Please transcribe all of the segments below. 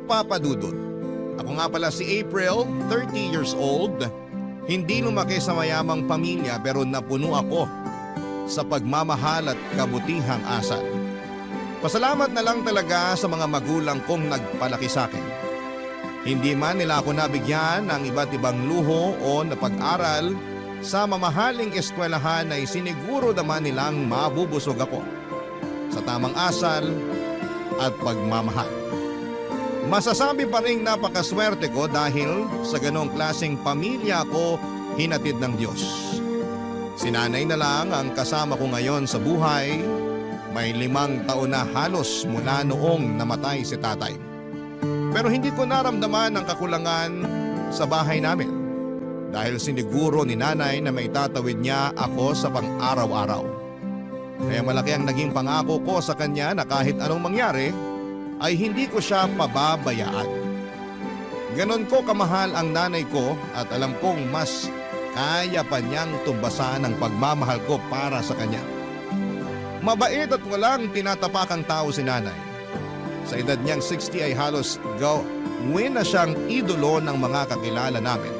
Papa Dudut. Ako nga pala si April, 30 years old. Hindi lumaki sa mayamang pamilya pero napuno ako sa pagmamahal at kabutihang asal. Pasalamat na lang talaga sa mga magulang kong nagpalaki sa akin. Hindi man nila ako nabigyan ng iba't ibang luho o napag-aral sa mamahaling eskwelahan ay siniguro naman nilang mabubusog ako sa tamang asal at pagmamahal. Masasabi pa rin napakaswerte ko dahil sa ganong klaseng pamilya ko hinatid ng Diyos. Si nanay na lang ang kasama ko ngayon sa buhay. May 5 taon na halos mula noong namatay si tatay. Pero hindi ko naramdaman ang kakulangan sa bahay namin dahil siniguro ni nanay na maitatawid niya ako sa pang-araw-araw. Kaya malaki ang naging pangako ko sa kanya na kahit anong mangyari ay hindi ko siya pababayaan. Ganon ko kamahal ang nanay ko at alam kong mas kaya pa niyang tumbasan ang pagmamahal ko para sa kanya. Mabait at walang tinatapakang tao si nanay. Sa edad niyang 60 ay halos gawin na siyang idolo ng mga kakilala namin.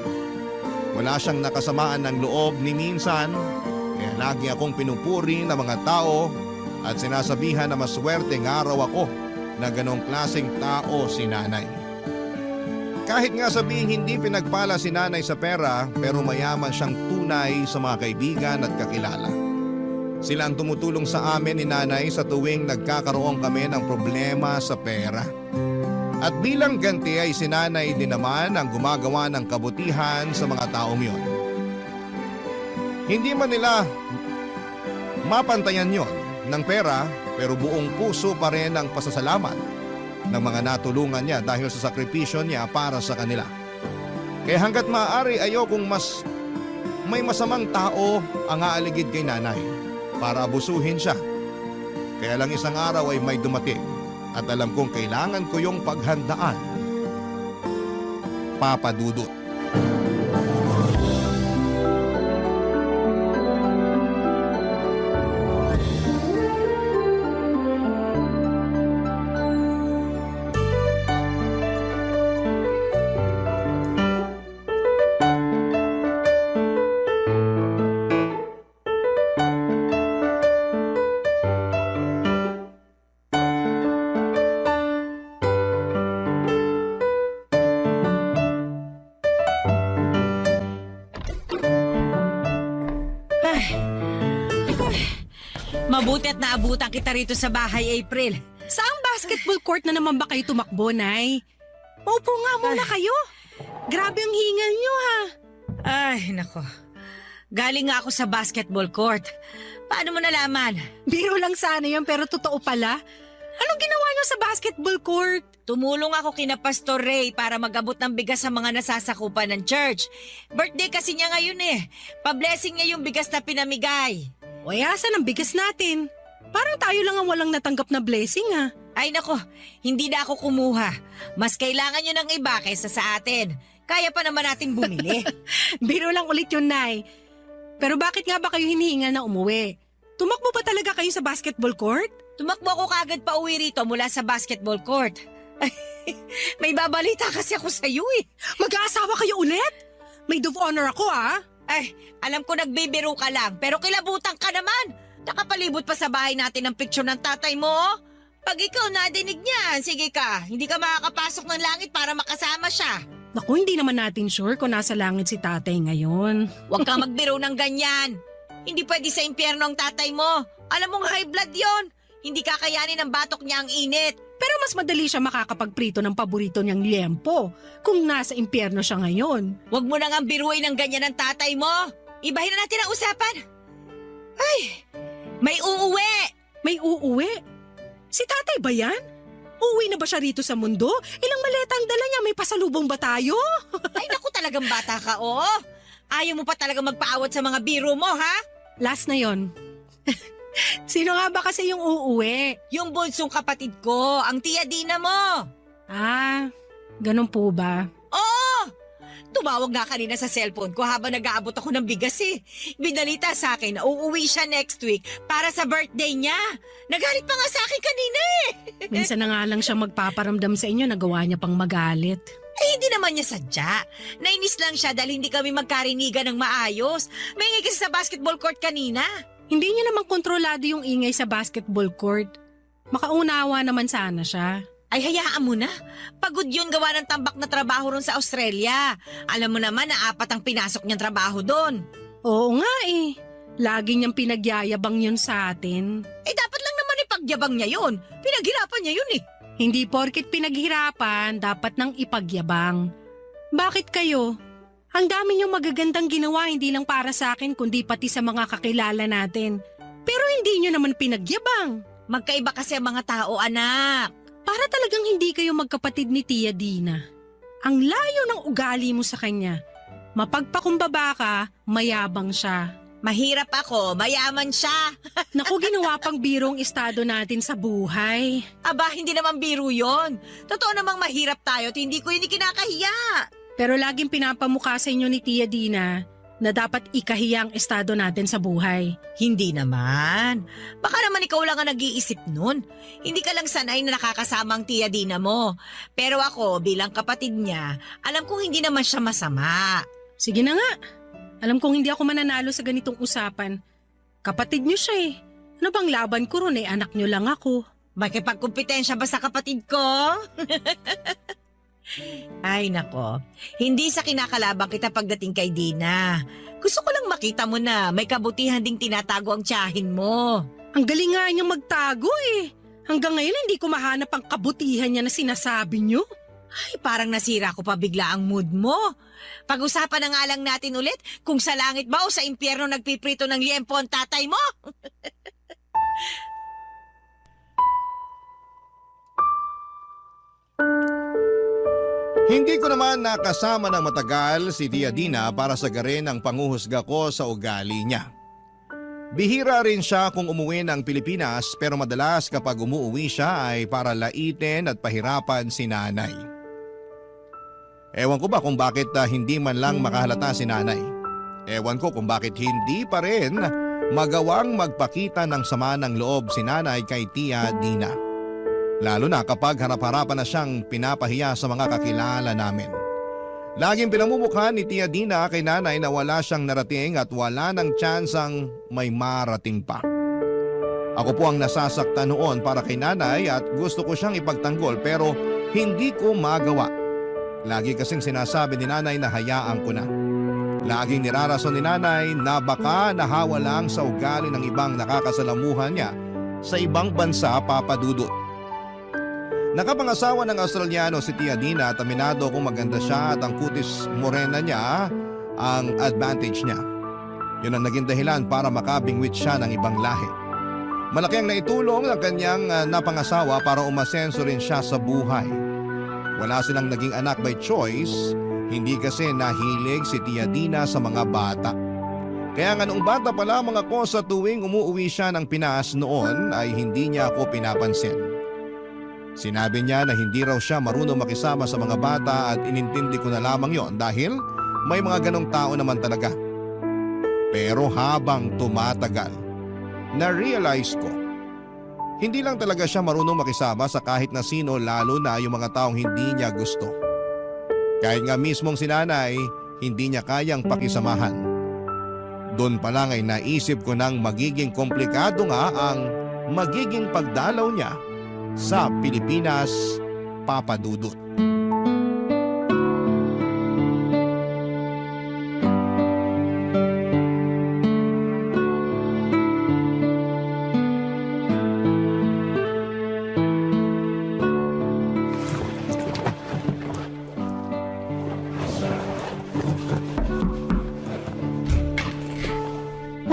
Wala siyang nakasamaan ng loob ni minsan, kaya lagi akong pinupuri ng mga tao at sinasabihan na maswerte ng araw ako na ganong klaseng tao si nanay. Kahit nga sabihin hindi pinagpala si nanay sa pera pero mayaman siyang tunay sa mga kaibigan at kakilala. Sila ang tumutulong sa amin ni nanay sa tuwing nagkakaroon kami ng problema sa pera. At bilang ganti ay si nanay din naman ang gumagawa ng kabutihan sa mga taong yon. Hindi man nila mapantayan yon ng pera pero buong puso pa rin ang pasasalamat ng mga natulungan niya dahil sa sakripisyo niya para sa kanila. Kaya hanggat maaari ayokong mas may masamang tao ang aaligid kay nanay para abusuhin siya. Kaya lang isang araw ay may dumating at alam kong kailangan ko yung paghandaan. Papa Dudut. Mabuti at naabutan kita rito sa bahay, April. Saang basketball court na naman ba kayo tumakbo, Nay? Maupo nga muna kayo. Grabe ang hingal nyo, ha? Ay, nako. Galing nga ako sa basketball court. Paano mo nalaman? Biro lang sana yun pero totoo pala. Anong ginawa nyo sa basketball court? Tumulong ako kina Pastor Ray para mag-abot ng bigas sa mga nasasakupan ng church. Birthday kasi niya ngayon eh. Pa-blessing niya yung bigas na pinamigay. O asan ang bigas natin? Parang tayo lang ang walang natanggap na blessing, ha? Ay nako, hindi na ako kumuha. Mas kailangan nyo ng iba kaysa sa atin. Kaya pa naman natin bumili. Biro lang ulit yun, Nay. Pero bakit nga ba kayo hinihingal na umuwi? Tumakbo ba talaga kayo sa basketball court? Tumakbo ako kagad pa uwi rito mula sa basketball court. May babalita kasi ako sa iyo eh. Mag-aasawa kayo ulit? Maid of honor ako, ah. Ay, alam ko nagbibiro ka lang, pero kilabutan ka naman. Nakapalibot pa sa bahay natin ang picture ng tatay mo. Pag ikaw nadinig niyan, sige ka, hindi ka makakapasok ng langit para makasama siya. Naku, hindi naman natin sure kung nasa langit si tatay ngayon. Huwag kang magbiro ng ganyan. Hindi pwede sa impyerno ang tatay mo. Alam mong high blood yon. Hindi kakayanin ng batok niya ang init. Pero mas madali siya makakapagprito ng paborito niyang liempo kung nasa impyerno siya ngayon. Huwag mo nang biruin ng ganyan ng tatay mo. Ibahin na natin ang usapan. Ay, may uuwi. May uuwi? Si tatay ba yan? Uuwi na ba siya rito sa mundo? Ilang maleta ang dala niya? May pasalubong ba tayo? Ay naku, talagang bata ka, oh. Ayaw mo pa talaga magpaawat sa mga biro mo, ha? Last na yon. Sino nga ba kasi yung uuwi? Yung bunsong kapatid ko, ang tiya Dina mo. Ah, ganun po ba? Oo! tumawag nga kanina sa cellphone ko habang nag-aabot ako ng bigas eh. Binalita sa akin na uuwi siya next week para sa birthday niya. Nagalit pa nga sa akin kanina eh. Minsan na nga lang siya magpaparamdam sa inyo, nagawa niya pang magalit. Eh, hindi naman niya sadya. Nainis lang siya dahil hindi kami magkarinigan ng maayos. May ingay kasi sa basketball court kanina. Hindi niya naman kontrolado yung ingay sa basketball court. Makaunawa naman sana siya. Ay, hayaan mo na. Pagod yun gawa ng tambak na trabaho ron sa Australia. Alam mo naman na 4 ang pinasok niyang trabaho doon. Oo nga eh. Lagi niyang pinagyayabang yun sa atin. Eh, dapat lang naman ipagyabang niya yun. Pinaghirapan niya yun eh. Hindi porket pinaghirapan, dapat nang ipagyabang. Bakit kayo? Ang dami niyong magagandang ginawa hindi lang para sa akin kundi pati sa mga kakilala natin. Pero hindi niyo naman pinagyabang. Magkaiba kasi ang mga tao, anak. Para talagang hindi kayo magkapatid ni Tia Dina. Ang layo ng ugali mo sa kanya. Mapagpakumbaba ka, mayabang siya. Mahirap ako, mayaman siya. Naku, ginawa pang birong estado natin sa buhay. Aba, hindi naman biro yon. Totoo namang mahirap tayo at hindi ko yun kinakahiya. Pero laging pinapamukha sa inyo ni Tia Dina na dapat ikahiya ang estado natin sa buhay. Hindi naman. Baka naman ikaw lang ang nag-iisip nun. Hindi ka lang sanay na nakakasama ang Tia Dina mo. Pero ako, bilang kapatid niya, alam kong hindi naman siya masama. Sige na nga. Alam kong hindi ako mananalo sa ganitong usapan. Kapatid niyo siya eh. Ano bang laban ko ron eh, anak niyo lang ako. Makipagkumpetensya ba sa kapatid ko? Ay nako, hindi sa kinakalabang kita pagdating kay Dina. Gusto ko lang makita mo na may kabutihan ding tinatago ang tiyahin mo. Ang galing nga niyang magtago eh. Hanggang ngayon hindi ko mahanap ang kabutihan niya na sinasabi niyo. Ay, parang nasira ko pa bigla ang mood mo. Pag-usapan na nga lang natin ulit kung sa langit ba o sa impyerno nagpiprito ng liempo ang tatay mo. Hindi ko naman nakasama ng matagal si Tia Dina para sagarin ang panguhusga ko sa ugali niya. Bihira rin siya kung umuwi ng Pilipinas pero madalas kapag umuwi siya ay para laitin at pahirapan si nanay. Ewan ko ba kung bakit hindi man lang makahalata si nanay. Ewan ko kung bakit hindi pa rin magawang magpakita ng sama ng loob si nanay kay Tia Dina. Lalo na kapag harap-harapan na siyang pinapahiya sa mga kakilala namin. Laging pinamumukha ni Tia Dina kay nanay na wala siyang narating at wala ng tsansang may marating pa. Ako po ang nasasaktan noon para kay nanay at gusto ko siyang ipagtanggol pero hindi ko magawa. Lagi kasing sinasabi ni nanay na hayaan ko na. Laging nirarason ni nanay na baka nahawa lang sa ugali ng ibang nakakasalamuhan niya sa ibang bansa, Papa Dudut. Nakapangasawa ng Australiano si Tia Dina at aminado kung maganda siya at ang kutis morena niya ang advantage niya. Yun ang naging dahilan para makabingwit siya ng ibang lahi. Malaki ang naitulong ng kanyang napangasawa para umasenso rin siya sa buhay. Wala silang naging anak by choice, hindi kasi nahilig si Tia Dina sa mga bata. Kaya nga noong bata pa lamang ako sa tuwing umuwi siya ng Pinas noon ay hindi niya ako pinapansin. Sinabi niya na hindi raw siya marunong makisama sa mga bata at inintindi ko na lamang yon dahil may mga ganong tao naman talaga. Pero habang tumatagal, na-realize ko, hindi lang talaga siya marunong makisama sa kahit na sino lalo na yung mga taong hindi niya gusto. Kahit nga mismong si nanay, hindi niya kayang pakisamahan. Doon pa lang ay naisip ko nang magiging komplikado nga ang magiging pagdalaw niya sa Pilipinas, Papa Dudut.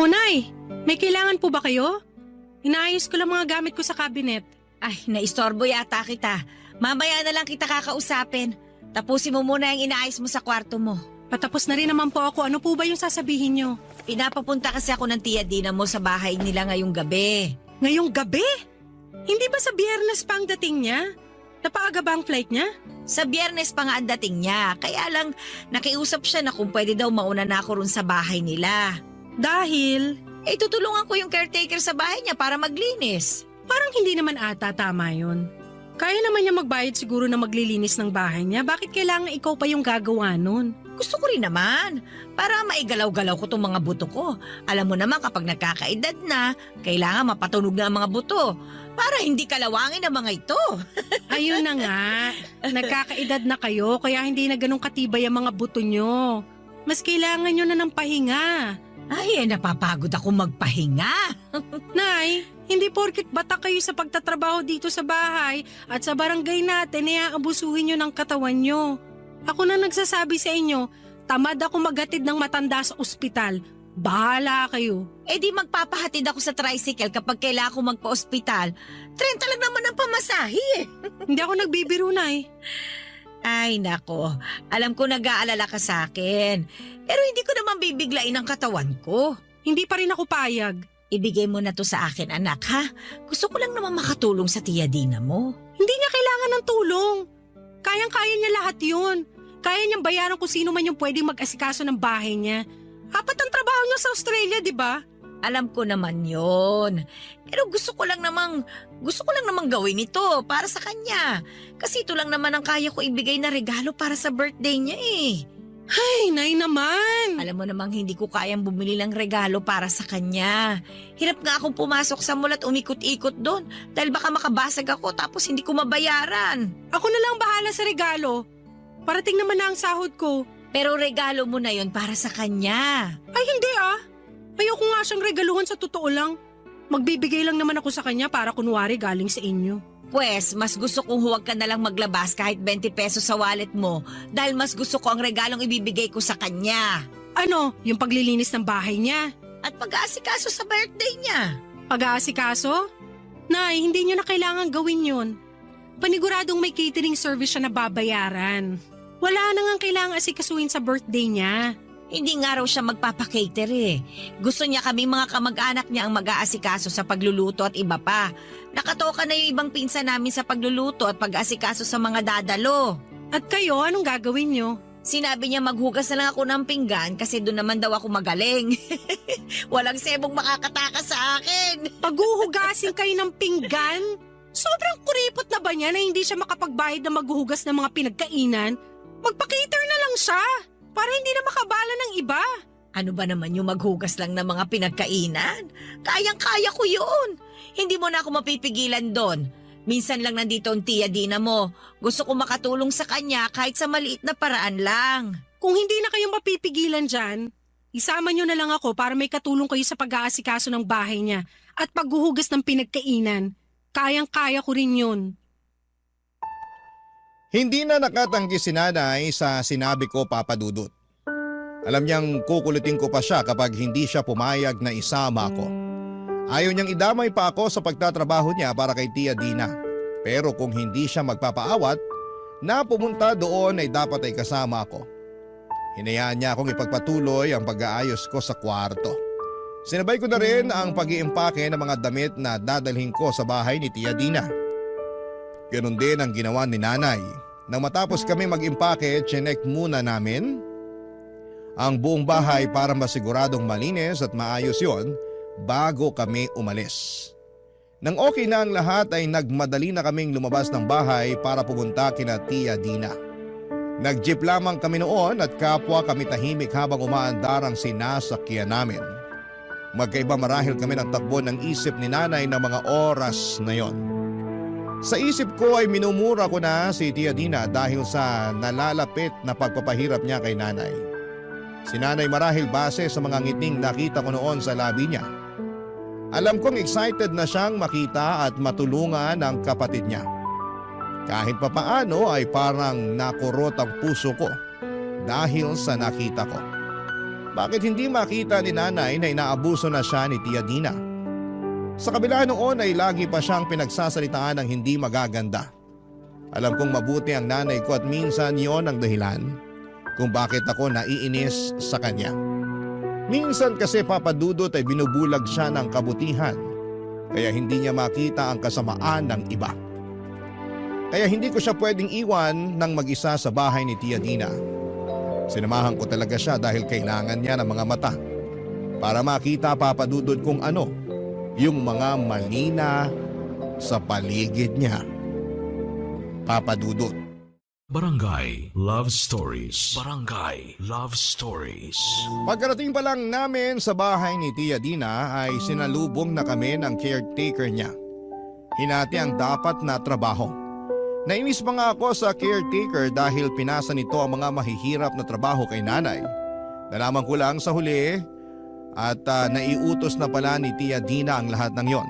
Nay, may kailangan po ba kayo? Inaayos ko lang mga gamit ko sa cabinet. Ay, naistorbo yata kita. Mamaya na lang kita kakausapin. Tapusin mo muna yung inaayos mo sa kwarto mo. Patapos na rin naman po ako. Ano po ba yung sasabihin nyo? Pinapapunta kasi ako ng Tia Dina mo sa bahay nila ngayong gabi. Ngayong gabi? Hindi ba sa Biyernes pa ang dating niya? Napaaga ba ang flight niya? Sa Biyernes pa nga ang dating niya, kaya lang nakiusap siya na kung pwede daw mauna na ako ron sa bahay nila. Dahil Tutulungan ko yung caretaker sa bahay niya para maglinis. parang hindi naman ata tama yun. Kaya naman niya magbayad siguro na maglilinis ng bahay niya. Bakit kailangan ikaw pa yung gagawa nun? Gusto ko rin naman, para maigalaw-galaw ko tong mga buto ko. Alam mo naman kapag nagkakaedad na, kailangan mapatunog na ang mga buto. Para hindi kalawangin ang mga ito. Ayun na nga. Nagkakaedad na kayo kaya hindi na ganun katibay ang mga buto nyo. Mas kailangan nyo na ng pahinga. Ay, napapagod ako magpahinga. Nay, hindi porket bata kayo sa pagtatrabaho dito sa bahay at sa barangay natin ay aabusuhin nyo ng katawan nyo. Ako na nagsasabi sa inyo, tamad ako maghatid ng matanda sa ospital. Bahala kayo. Di magpapahatid ako sa tricycle kapag kailangan ko magpa-ospital. 30 lang naman ang pamasahe eh. Hindi ako nagbibiro, Nay. Ay nako, alam ko nag-aalala ka sa akin. Pero hindi ko naman bibiglain ang katawan ko. Hindi pa rin ako payag. Ibigay mo na to sa akin anak ha. Gusto ko lang naman makatulong sa tiya Dina mo. Hindi niya kailangan ng tulong. Kayang-kaya niya lahat yun. Kaya niyang bayaran kung sino man yung pwedeng mag-asikaso ng bahay niya. Apat ang trabaho niya sa Australia, di ba? Alam ko naman yon. Pero gusto ko lang namang gawin ito para sa kanya. Kasi ito lang naman ang kaya ko ibigay na regalo para sa birthday niya eh. Ay, Nay naman. Alam mo namang hindi ko kayang bumili ng regalo para sa kanya. Hirap nga akong pumasok sa mall at umikot-ikot doon dahil baka makabasag ako tapos hindi ko mabayaran. Ako na lang bahala sa regalo. Parating naman na ang sahod ko. Pero regalo mo na yon para sa kanya. Ay, hindi ah. Ayoko nga siyang regaluhan sa totoo lang. Magbibigay lang naman ako sa kanya para kunwari galing sa inyo. Pwes, mas gusto kong huwag ka na lang maglabas kahit 20 pesos sa wallet mo dahil mas gusto ko ang regalong ibibigay ko sa kanya. Ano, yung paglilinis ng bahay niya? At pag-aasikaso sa birthday niya. Pag-aasikaso? Nay, hindi niyo na kailangan gawin yun. Paniguradong may catering service siya na babayaran. Wala na nga kailangan asikasuhin sa birthday niya. Hindi nga raw siya magpapakater eh. Gusto niya kami mga kamag-anak niya ang mag-aasikaso sa pagluluto at iba pa. Nakatoka na yung ibang pinsan namin sa pagluluto at pag-aasikaso sa mga dadalo. At kayo, anong gagawin niyo? Sinabi niya maghugas na lang ako ng pinggan kasi doon naman daw ako magaling. Walang sebong makakatakas sa akin. Paghuhugasin kayo ng pinggan? Sobrang kuripot na ba niya na hindi siya makapagbayad na maghuhugas ng mga pinagkainan? Magpa-cater na lang siya para hindi na makabala ng iba. Ano ba naman yung maghugas lang ng mga pinagkainan? Kayang-kaya ko yun. Hindi mo na ako mapipigilan doon. Minsan lang nandito ang tiya Dina mo. Gusto ko makatulong sa kanya kahit sa maliit na paraan lang. Kung hindi na kayo mapipigilan dyan, isama nyo na lang ako para may katulong kayo sa pag-aasikaso ng bahay niya at paghuhugas ng pinagkainan. Kayang-kaya ko rin yun. Hindi na nakatanggi si nanay sa sinabi ko, Papa Dudut. Alam niyang kukulitin ko pa siya kapag hindi siya pumayag na isama ako. Ayaw niyang idamay pa ako sa pagtatrabaho niya para kay Tia Dina. Pero kung hindi siya magpapaawat, na pumunta doon ay dapat ay kasama ako. Hinayaan niya akong ipagpatuloy ang pag-aayos ko sa kwarto. Sinabay ko na rin ang pag-iimpake ng mga damit na dadalhin ko sa bahay ni Tia Dina. Ganon din ang ginawa ni nanay. Nang matapos kami mag-impake, chinek muna namin ang buong bahay para masiguradong malinis at maayos yon bago kami umalis. Nang okay na ang lahat ay nagmadali na kaming lumabas ng bahay para pumunta kina Tia Dina. Nag-jeep lamang kami noon at kapwa kami tahimik habang umaandar ang sinasakyan namin. Magkaiba marahil kami ng takbo ng isip ni nanay ng mga oras na yon. Sa isip ko ay minumura ko na si Tia Dina dahil sa nalalapit na pagpapahirap niya kay nanay. Si nanay marahil base sa mga ngiting nakita ko noon sa labi niya. Alam kong excited na siyang makita at matulungan ang kapatid niya. Kahit papaano ay parang nakurot ang puso ko dahil sa nakita ko. Bakit hindi makita ni nanay na inaabuso na siya ni Tia Dina? Sa kabila noon ay lagi pa siyang pinagsasalitaan ng hindi magaganda. Alam kong mabuti ang nanay ko at minsan yon ang dahilan kung bakit ako naiinis sa kanya. Minsan kasi Papa Dudut ay binubulag siya ng kabutihan kaya hindi niya makita ang kasamaan ng iba. Kaya hindi ko siya pwedeng iwan ng mag-isa sa bahay ni Tia Dina. Sinamahan ko talaga siya dahil kailangan niya ng mga mata para makita Papa Dudut kung ano yung mga malina sa paligid niya. Papa Dudut. Barangay Love Stories. Barangay Love Stories. Pagkarating pa lang namin sa bahay ni Tia Dina ay sinalubong na kami ng caretaker niya. Hinati ang dapat na trabaho. Nainis pa nga ako sa caretaker dahil pinasa nito ang mga mahihirap na trabaho kay nanay. Nalaman ko lang sa huli at naiutos na pala ni Tia Dina ang lahat ng yon.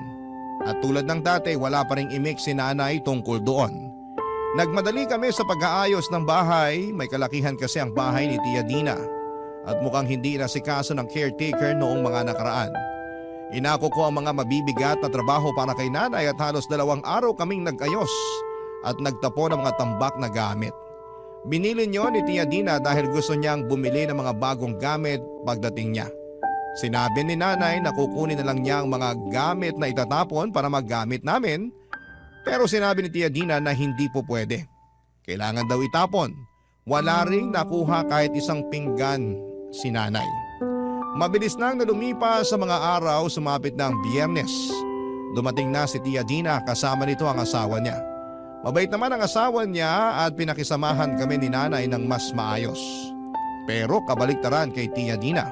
At tulad ng dati wala pa ring imik si nanay tungkol doon. Nagmadali kami sa pag-aayos ng bahay, may kalakihan kasi ang bahay ni Tia Dina at mukhang hindi nasikaso ng caretaker noong mga nakaraan. Inako ko ang mga mabibigat na trabaho para kay nanay at halos 2 araw kaming nag-ayos at nagtapo ng mga tambak na gamit. Binili niyo ni Tia Dina dahil gusto niyang bumili ng mga bagong gamit pagdating niya. Sinabi ni nanay na kukunin na lang niya ang mga gamit na itatapon para maggamit namin. Pero sinabi ni Tia Dina na hindi po pwede. Kailangan daw itapon. Wala ring nakuha kahit isang pinggan si nanay. Mabilis nang nalumipas sa mga araw, sumapit na ang Biyernes. Dumating na si Tia Dina kasama nito ang asawa niya. Mabait naman ang asawa niya at pinakisamahan kami ni nanay ng mas maayos. Pero kabaliktaran kay Tia Dina.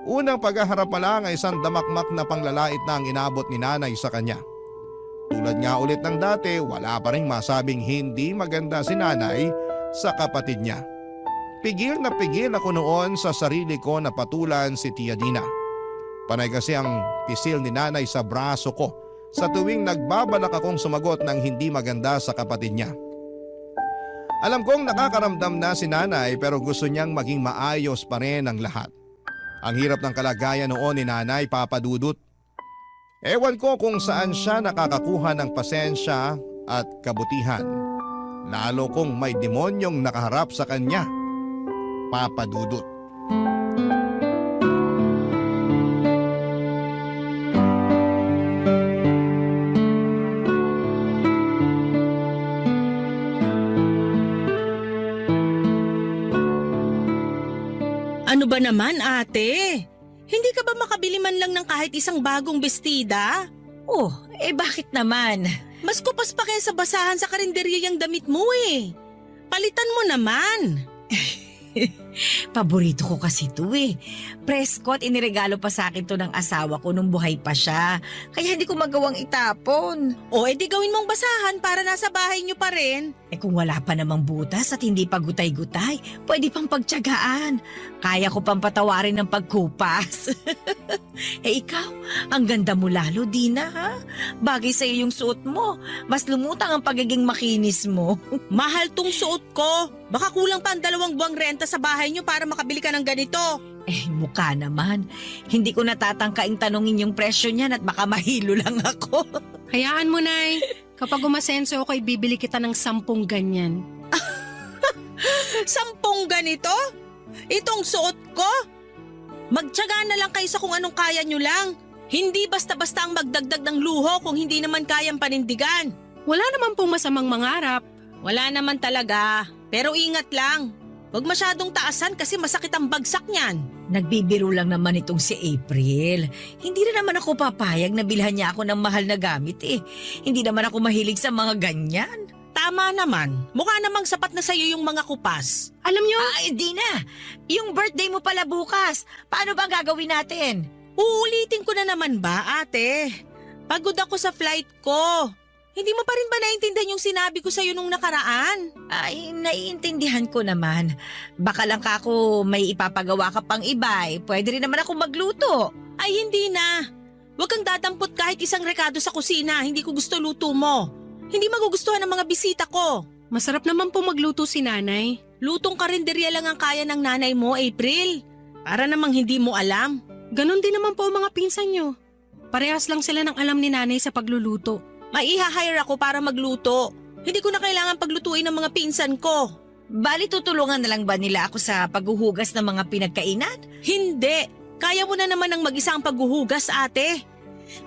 Unang paghaharap pa lang ay isang damakmak na panglalait na ang inabot ni nanay sa kanya. Tulad nga ulit ng dati, wala pa rin masabing hindi maganda si nanay sa kapatid niya. Pigil na pigil ako noon sa sarili ko na patulan si Tia Dina. Panay kasi ang pisil ni nanay sa braso ko sa tuwing nagbabalak akong sumagot ng hindi maganda sa kapatid niya. Alam kong nakakaramdam na si nanay pero gusto niyang maging maayos pa rin ang lahat. Ang hirap ng kalagayan noon ni nanay, Papa Dudut. Ewan ko kung saan siya nakakakuha ng pasensya at kabutihan. Lalo kung may demonyong nakaharap sa kanya, Papa Dudut. Ano ba naman, ate? Hindi ka ba makabili man lang ng kahit isang bagong bestida? Oh, bakit naman? Mas kupas pa kaya sa basahan sa karinderya yung damit mo eh. Palitan mo naman. Paborito ko kasi ito eh. Prescott, iniregalo pa sa akin to ng asawa ko nung buhay pa siya. Kaya hindi ko magawang itapon. O edi gawin mong basahan para nasa bahay niyo pa rin. Kung wala pa namang butas at hindi pa gutay-gutay, pwede pang pagtiyagaan. Kaya ko pang patawarin ng pagkupas. Ikaw, ang ganda mo lalo, Dina, ha? Bagay sa'yo yung suot mo. Mas lumutang ang pagiging makinis mo. Mahal tong suot ko. Baka kulang pa ang 2 buwang renta sa bahay niyo para makabili ka ng ganito. Mukha naman. Hindi ko natatangkaing tanongin yung presyo niyan at baka mahilo lang ako. Hayaan mo, Nay. Kapag umasenso ako, bibili kita ng 10 ganyan. 10 ganito? Itong suot ko? Magtiyaga na lang kayo sa kung anong kaya nyo lang. Hindi basta-basta ang magdagdag ng luho kung hindi naman kayang panindigan. Wala naman pong masamang mangarap. Wala naman talaga. Pero ingat lang. Huwag masyadong taasan kasi masakit ang bagsak niyan. Nagbibiro lang naman itong si April. Hindi na naman ako papayag na bilhan niya ako ng mahal na gamit eh. Hindi naman ako mahilig sa mga ganyan. Tama naman. Mukha namang sapat na sa'yo yung mga kupas. Alam niyo, Dina, yung birthday mo pala bukas. Paano ba ang gagawin natin? Uulitin ko na naman ba, ate? Pagod ako sa flight ko. Hindi mo pa rin ba naintindihan yung sinabi ko sa'yo nung nakaraan? Ay, naiintindihan ko naman. Baka lang kako may ipapagawa ka pang iba eh. Pwede rin naman ako magluto. Ay, hindi na. Huwag kang dadampot kahit isang rekado sa kusina. Hindi ko gusto luto mo. Hindi magugustuhan ng mga bisita ko. masarap naman po magluto si Nanay. Lutong karinderya lang ang kaya ng nanay mo, April. Para namang hindi mo alam. Ganon din naman po ang mga pinsan nyo. Parehas lang sila ng alam ni Nanay sa pagluluto. Mai-hire ako para magluto. Hindi ko na kailangan paglutuin ng mga pinsan ko. Bali tutulungan na lang ba nila ako sa paghuhugas ng mga pinagkainan? Hindi. Kaya mo na naman ng mag-isa ang paghuhugas, ate.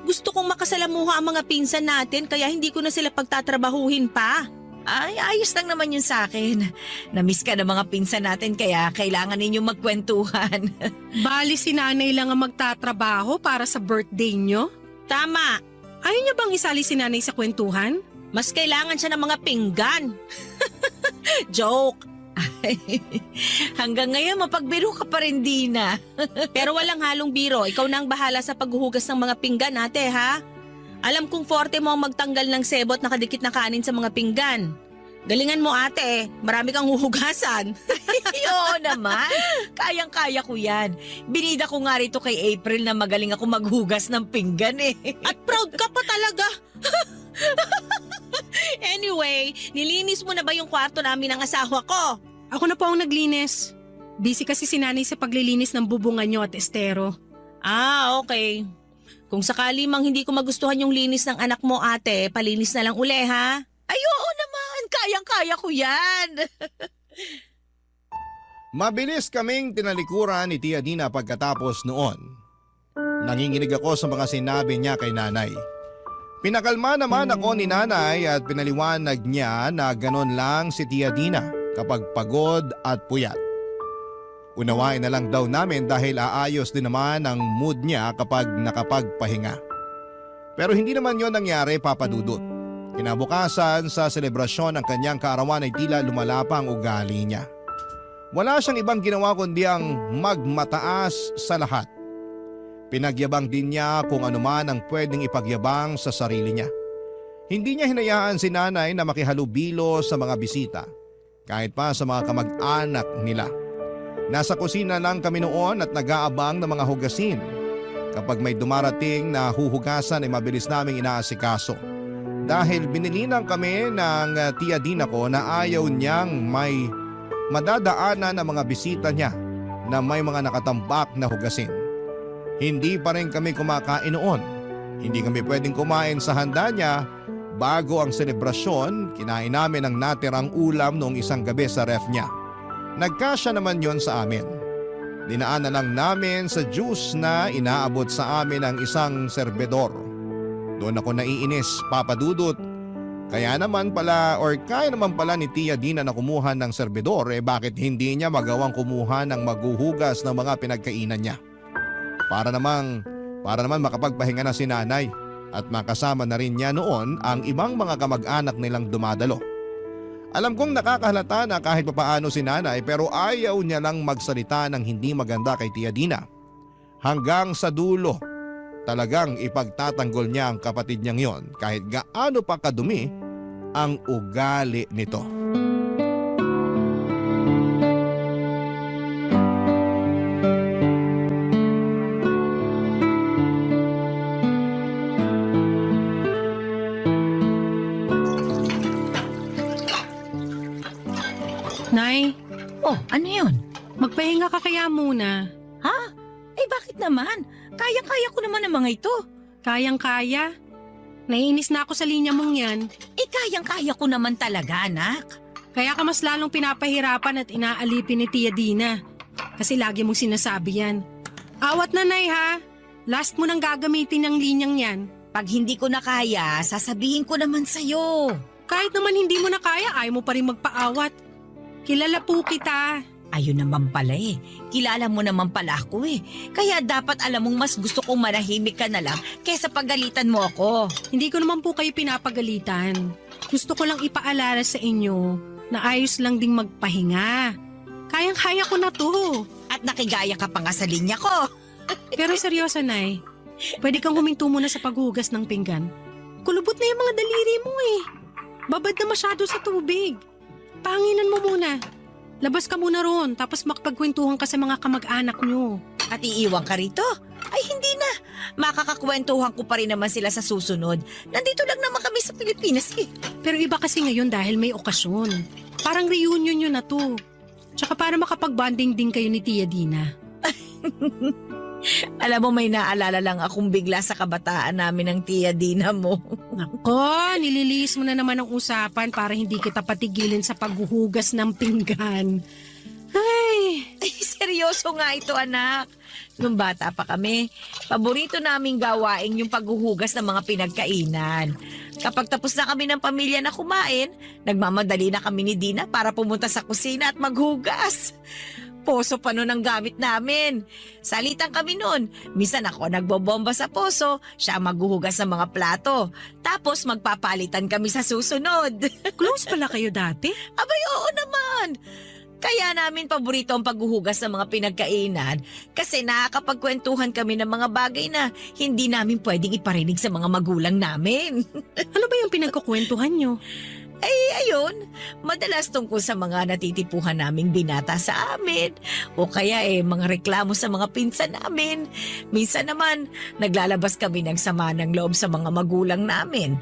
Gusto kong makasalamuha ang mga pinsan natin kaya hindi ko na sila pagtatrabahuhin pa. Ay, ayos lang naman yun sa akin. Namiss ka ng mga pinsan natin kaya kailangan ninyong magkwentuhan. Bali si nanay lang ang magtatrabaho para sa birthday nyo? Tama, Ayaw niya bang isali si nanay sa kwentuhan? mas kailangan siya ng mga pinggan. Joke. Hanggang ngayon mapagbiro ka pa rin, Dina. Pero walang halong biro. Ikaw na ang bahala sa paghuhugas ng mga pinggan, ate, ha? Alam kong forte mo ang magtanggal ng sebot na kadikit na kanin sa mga pinggan. Galingan mo, ate. Marami kang huhugasan. Oo naman. Kayang-kaya ko yan. Binida ko nga rito kay April na magaling ako maghugas ng pinggan eh. At proud ka pa talaga. Anyway, nilinis mo na ba yung kwarto namin ng asawa ko? Ako na po ang naglinis. Busy kasi si nanay sa paglilinis ng bubungan nyo at estero. Ah, okay. Kung sakali mang hindi ko magustuhan yung linis ng anak mo, ate, palinis na lang uli, ha? Ay, oo naman. Kayang-kaya ko yan. Mabilis kaming tinalikuran ni Tia Dina pagkatapos noon. Nanginginig ako sa mga sinabi niya kay nanay. Pinakalma naman ako ni nanay at pinaliwanag niya na ganon lang si Tia Dina kapag pagod at puyat. Unawain na lang daw namin dahil aayos din naman ang mood niya kapag nakapagpahinga. Pero hindi naman yon nangyari, Papa Dudut. Kinabukasan sa selebrasyon ng kanyang kaarawan ay tila lumalapa ang ugali niya. Wala siyang ibang ginawa kundi ang magmataas sa lahat. Pinagyabang din niya kung ano man ang pwedeng ipagyabang sa sarili niya. Hindi niya hinayaan si nanay na makihalubilo sa mga bisita, kahit pa sa mga kamag-anak nila. Nasa kusina lang kami noon at nag-aabang ng mga hugasin. Kapag may dumarating na huhugasan ay mabilis naming inaasikaso. Dahil binilinan kami ng Tia Dina ko na ayaw niyang may madadaanan ng mga bisita niya na may mga nakatambak na hugasin. Hindi pa rin kami kumakain noon. Hindi kami pwedeng kumain sa handa niya. Bago ang selebrasyon, kinain namin ang natirang ulam noong isang gabi sa ref niya. Nagkasya naman yon sa amin. Dinaan na lang namin sa juice na inaabot sa amin ng isang serbedor. Doon ako naiinis, Papa Dudut. Kaya naman pala ni Tia Dina na kumuha ng serbedor, bakit hindi niya magawang kumuha ng maghuhugas ng mga pinagkainan niya? Para naman makapagpahinga na si nanay at makasama na rin niya noon ang ibang mga kamag-anak nilang dumadalo. Alam kong nakakahalata na kahit papaano si nanay pero ayaw niya lang magsalita ng hindi maganda kay Tia Dina. Hanggang sa dulo, talagang ipagtatanggol niya ang kapatid niyang yon kahit gaano pa kadumi ang ugali nito. Nay, Oh, ano yun? magpahinga ka kaya muna. Ha? Eh bakit naman? Kayang-kaya ko naman ang mga ito. Kayang-kaya. Naiinis na ako sa linya mong yan. Eh kayang-kaya ko naman talaga, anak. Kaya ka mas lalong pinapahirapan at inaalipin ni Tia Dina. Kasi lagi mong sinasabi yan. Awat na, Nay, ha? Last mo nang gagamitin ng linyang yan. Pag hindi ko na kaya, sasabihin ko naman sa'yo. Kahit naman hindi mo na kaya, ayaw mo pa rin magpaawat. Kilala po kita. Ayun naman pala eh. Kilala mo naman pala ako eh. Kaya dapat alam mong mas gusto kong manahimik ka na lang kesa pagalitan mo ako. Hindi ko naman po kayo pinapagalitan. Gusto ko lang ipaalala sa inyo na ayos lang ding magpahinga. Kayang-kaya ko na to. At nakigaya ka pa nga sa linya ko. Pero seryoso, Nay. Pwede kang huminto muna sa paghugas ng pinggan. Kulubot na yung mga daliri mo eh. Babad na masyado sa tubig. Pahanginan mo muna. Labas ka muna ron, tapos makapagkwentuhan ka sa mga kamag-anak nyo. At iiwan ka rito? Ay hindi na. Makakakwentuhan ko pa rin naman sila sa susunod. Nandito lang naman kami sa Pilipinas eh. Pero iba kasi ngayon dahil may okasyon. Parang reunion nyo na to. Tsaka para makapag-bonding din kayo ni Tia Dina. Alam mo may naalala lang akong bigla sa kabataan namin ng Tia Dina mo. Nako, nililihis mo na naman ang usapan para hindi kita patigilin sa paghuhugas ng pinggan. Ay, Ay, seryoso nga ito, anak. Nung bata pa kami, paborito naming gawain yung paghuhugas ng mga pinagkainan. Kapag tapos na kami ng pamilya na kumain, nagmamadali na kami ni Dina para pumunta sa kusina at maghugas. Poso pa nun ang gamit namin. Salitan kami nun. Minsan ako nagbobomba sa poso, siya ang maghuhugas ng mga plato. Tapos magpapalitan kami sa susunod. Close pala kayo dati? Abay, oo naman. Kaya namin paborito ang paghuhugas ng mga pinagkainan kasi nakakapagkwentuhan kami ng mga bagay na hindi namin pwedeng iparinig sa mga magulang namin. Ano ba yung pinagkukwentuhan nyo? Ayun, madalas tungkol sa mga natitipuhan naming binata sa amin o kaya mga reklamo sa mga pinsan namin. Minsan naman, naglalabas kami ng sama ng loob sa mga magulang namin.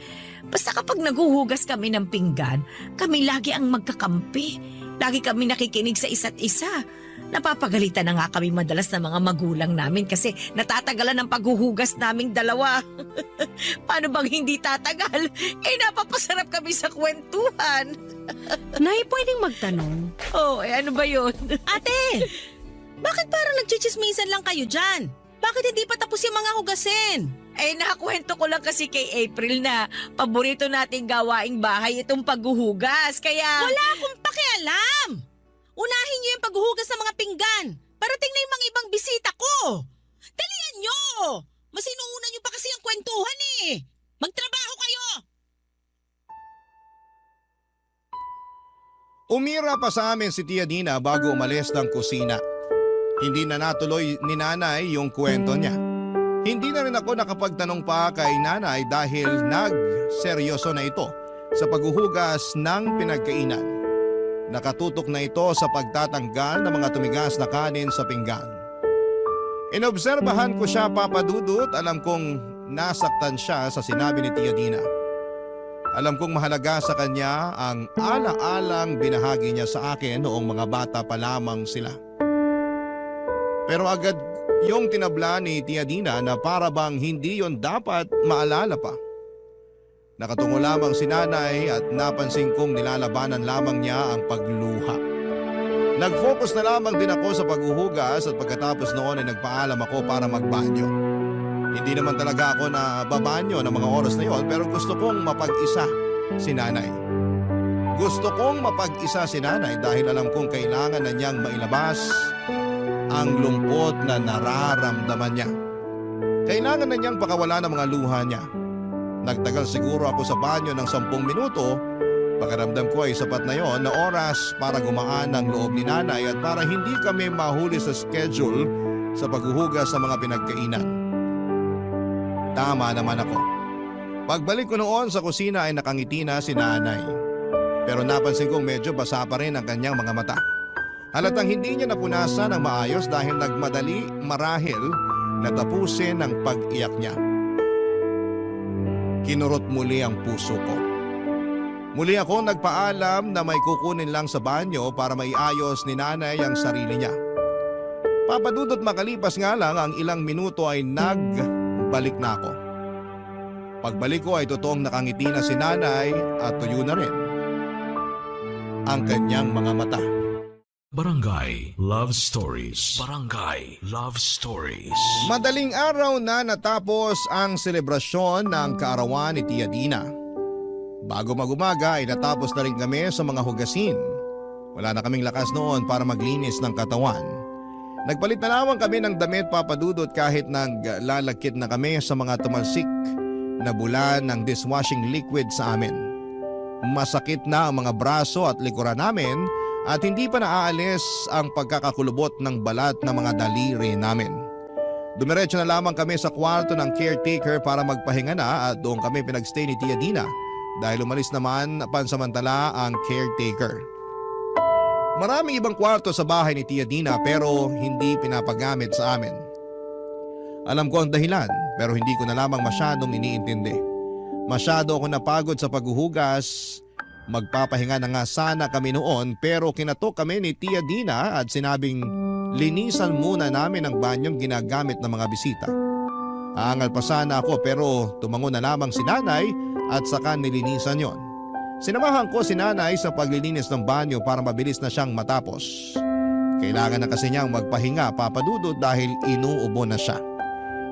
Basta kapag naguhugas kami ng pinggan, kami lagi ang magkakampi. Lagi kami nakikinig sa isa't isa. Napapagalitan na nga kami madalas ng mga magulang namin kasi natatagalan ang paghuhugas naming dalawa. Paano bang hindi tatagal? Napapasarap kami sa kwentuhan. Nay, pwedeng magtanong. Ano ba yun? Ate, bakit parang nagchichismisan lang kayo dyan? Bakit hindi pa tapos yung mga hugasin? Nakakwento ko lang kasi kay April na paborito nating gawaing bahay itong paghuhugas. Kaya... Wala akong pakialam! Unahin niyo yung paghuhugas ng mga pinggan. Parating na yung mga ibang bisita ko. Dalian niyo! Mas inuuna niyo pa kasi ang kwentuhan eh. Magtrabaho kayo! Umira pa sa amin si Tia Dina bago umalis ng kusina. Hindi na natuloy ni nanay yung kwento niya. Hindi na rin ako nakapagtanong pa kay nanay dahil nagseryoso na ito sa paghuhugas ng pinagkainan. Nakatutok na ito sa pagtatanggal ng mga tumigas na kanin sa pinggan. Inobserbahan ko siya, Papa Dudut, alam kong nasaktan siya sa sinabi ni Tia Dina. Alam kong mahalaga sa kanya ang ala-alang binahagi niya sa akin noong mga bata pa lamang sila. Pero agad yung tinabla ni Tia Dina na para bang hindi yon dapat maalala pa. Nakatungo lamang si nanay at napansin kong nilalabanan lamang niya ang pagluha. Nag-focus na lamang din ako sa paghuhugas at pagkatapos noon ay nagpaalam ako para magbanyo. Hindi naman talaga ako na babanyo ng mga oras na yon pero gusto kong mapag-isa si nanay. Gusto kong mapag-isa si nanay dahil alam kong kailangan na niyang mailabas ang lungkot na nararamdaman niya. Kailangan na niyang pakawala ng mga luha niya. Nagtagal siguro ako sa banyo ng 10 minuto. Pakiramdam ko ay sapat na yon na oras para gumaan ang loob ni nanay at para hindi kami mahuli sa schedule sa paghuhugas sa mga pinagkainan. Tama naman ako. Pagbalik ko noon sa kusina ay nakangiti na si nanay. Pero napansin kong medyo basa pa rin ang kanyang mga mata. Halatang hindi niya napunasan ng maayos dahil nagmadali marahil na tapusin ang pag-iyak niya. Kinurot muli ang puso ko. Muli ako nagpaalam na may kukunin lang sa banyo para maiayos ni nanay ang sarili niya. Papadudot makalipas nga lang ang ilang minuto ay nagbalik na ako. Pagbalik ko ay totoong nakangiti na si nanay at tuyo na rin ang kanyang mga mata. Barangay Love Stories. Barangay Love Stories. Madaling araw na natapos ang selebrasyon ng kaarawan ni Tia Dina. Bago magumaga ay natapos na rin kami sa mga hugasin. Wala na kaming lakas noon para maglinis ng katawan. Nagpalit na lamang kami ng damit, Papa Dudut, kahit naglalagkit na kami sa mga tumalsik na bulan ng dishwashing liquid sa amin. Masakit na ang mga braso at likuran namin at hindi pa naaalis ang pagkakakulubot ng balat ng mga daliri namin. Dumiretso na lamang kami sa kwarto ng caretaker para magpahinga na at doon kami pinagstay ni Tia Dina dahil umalis naman pansamantala ang caretaker. Maraming ibang kwarto sa bahay ni Tia Dina pero hindi pinapagamit sa amin. Alam ko ang dahilan pero hindi ko na lamang masyadong iniintindi. Masyado ako napagod sa paghuhugas. Magpapahinga na nga sana kami noon pero kinatok kami ni Tia Dina at sinabing linisan muna namin ang banyong ginagamit ng mga bisita. Aangal pa sana ako pero tumango na lamang si nanay at saka nilinisan yon. Sinamahan ko si nanay sa paglilinis ng banyo para mabilis na siyang matapos. Kailangan na kasi niyang magpahinga, Papa Dudut, dahil inuubo na siya.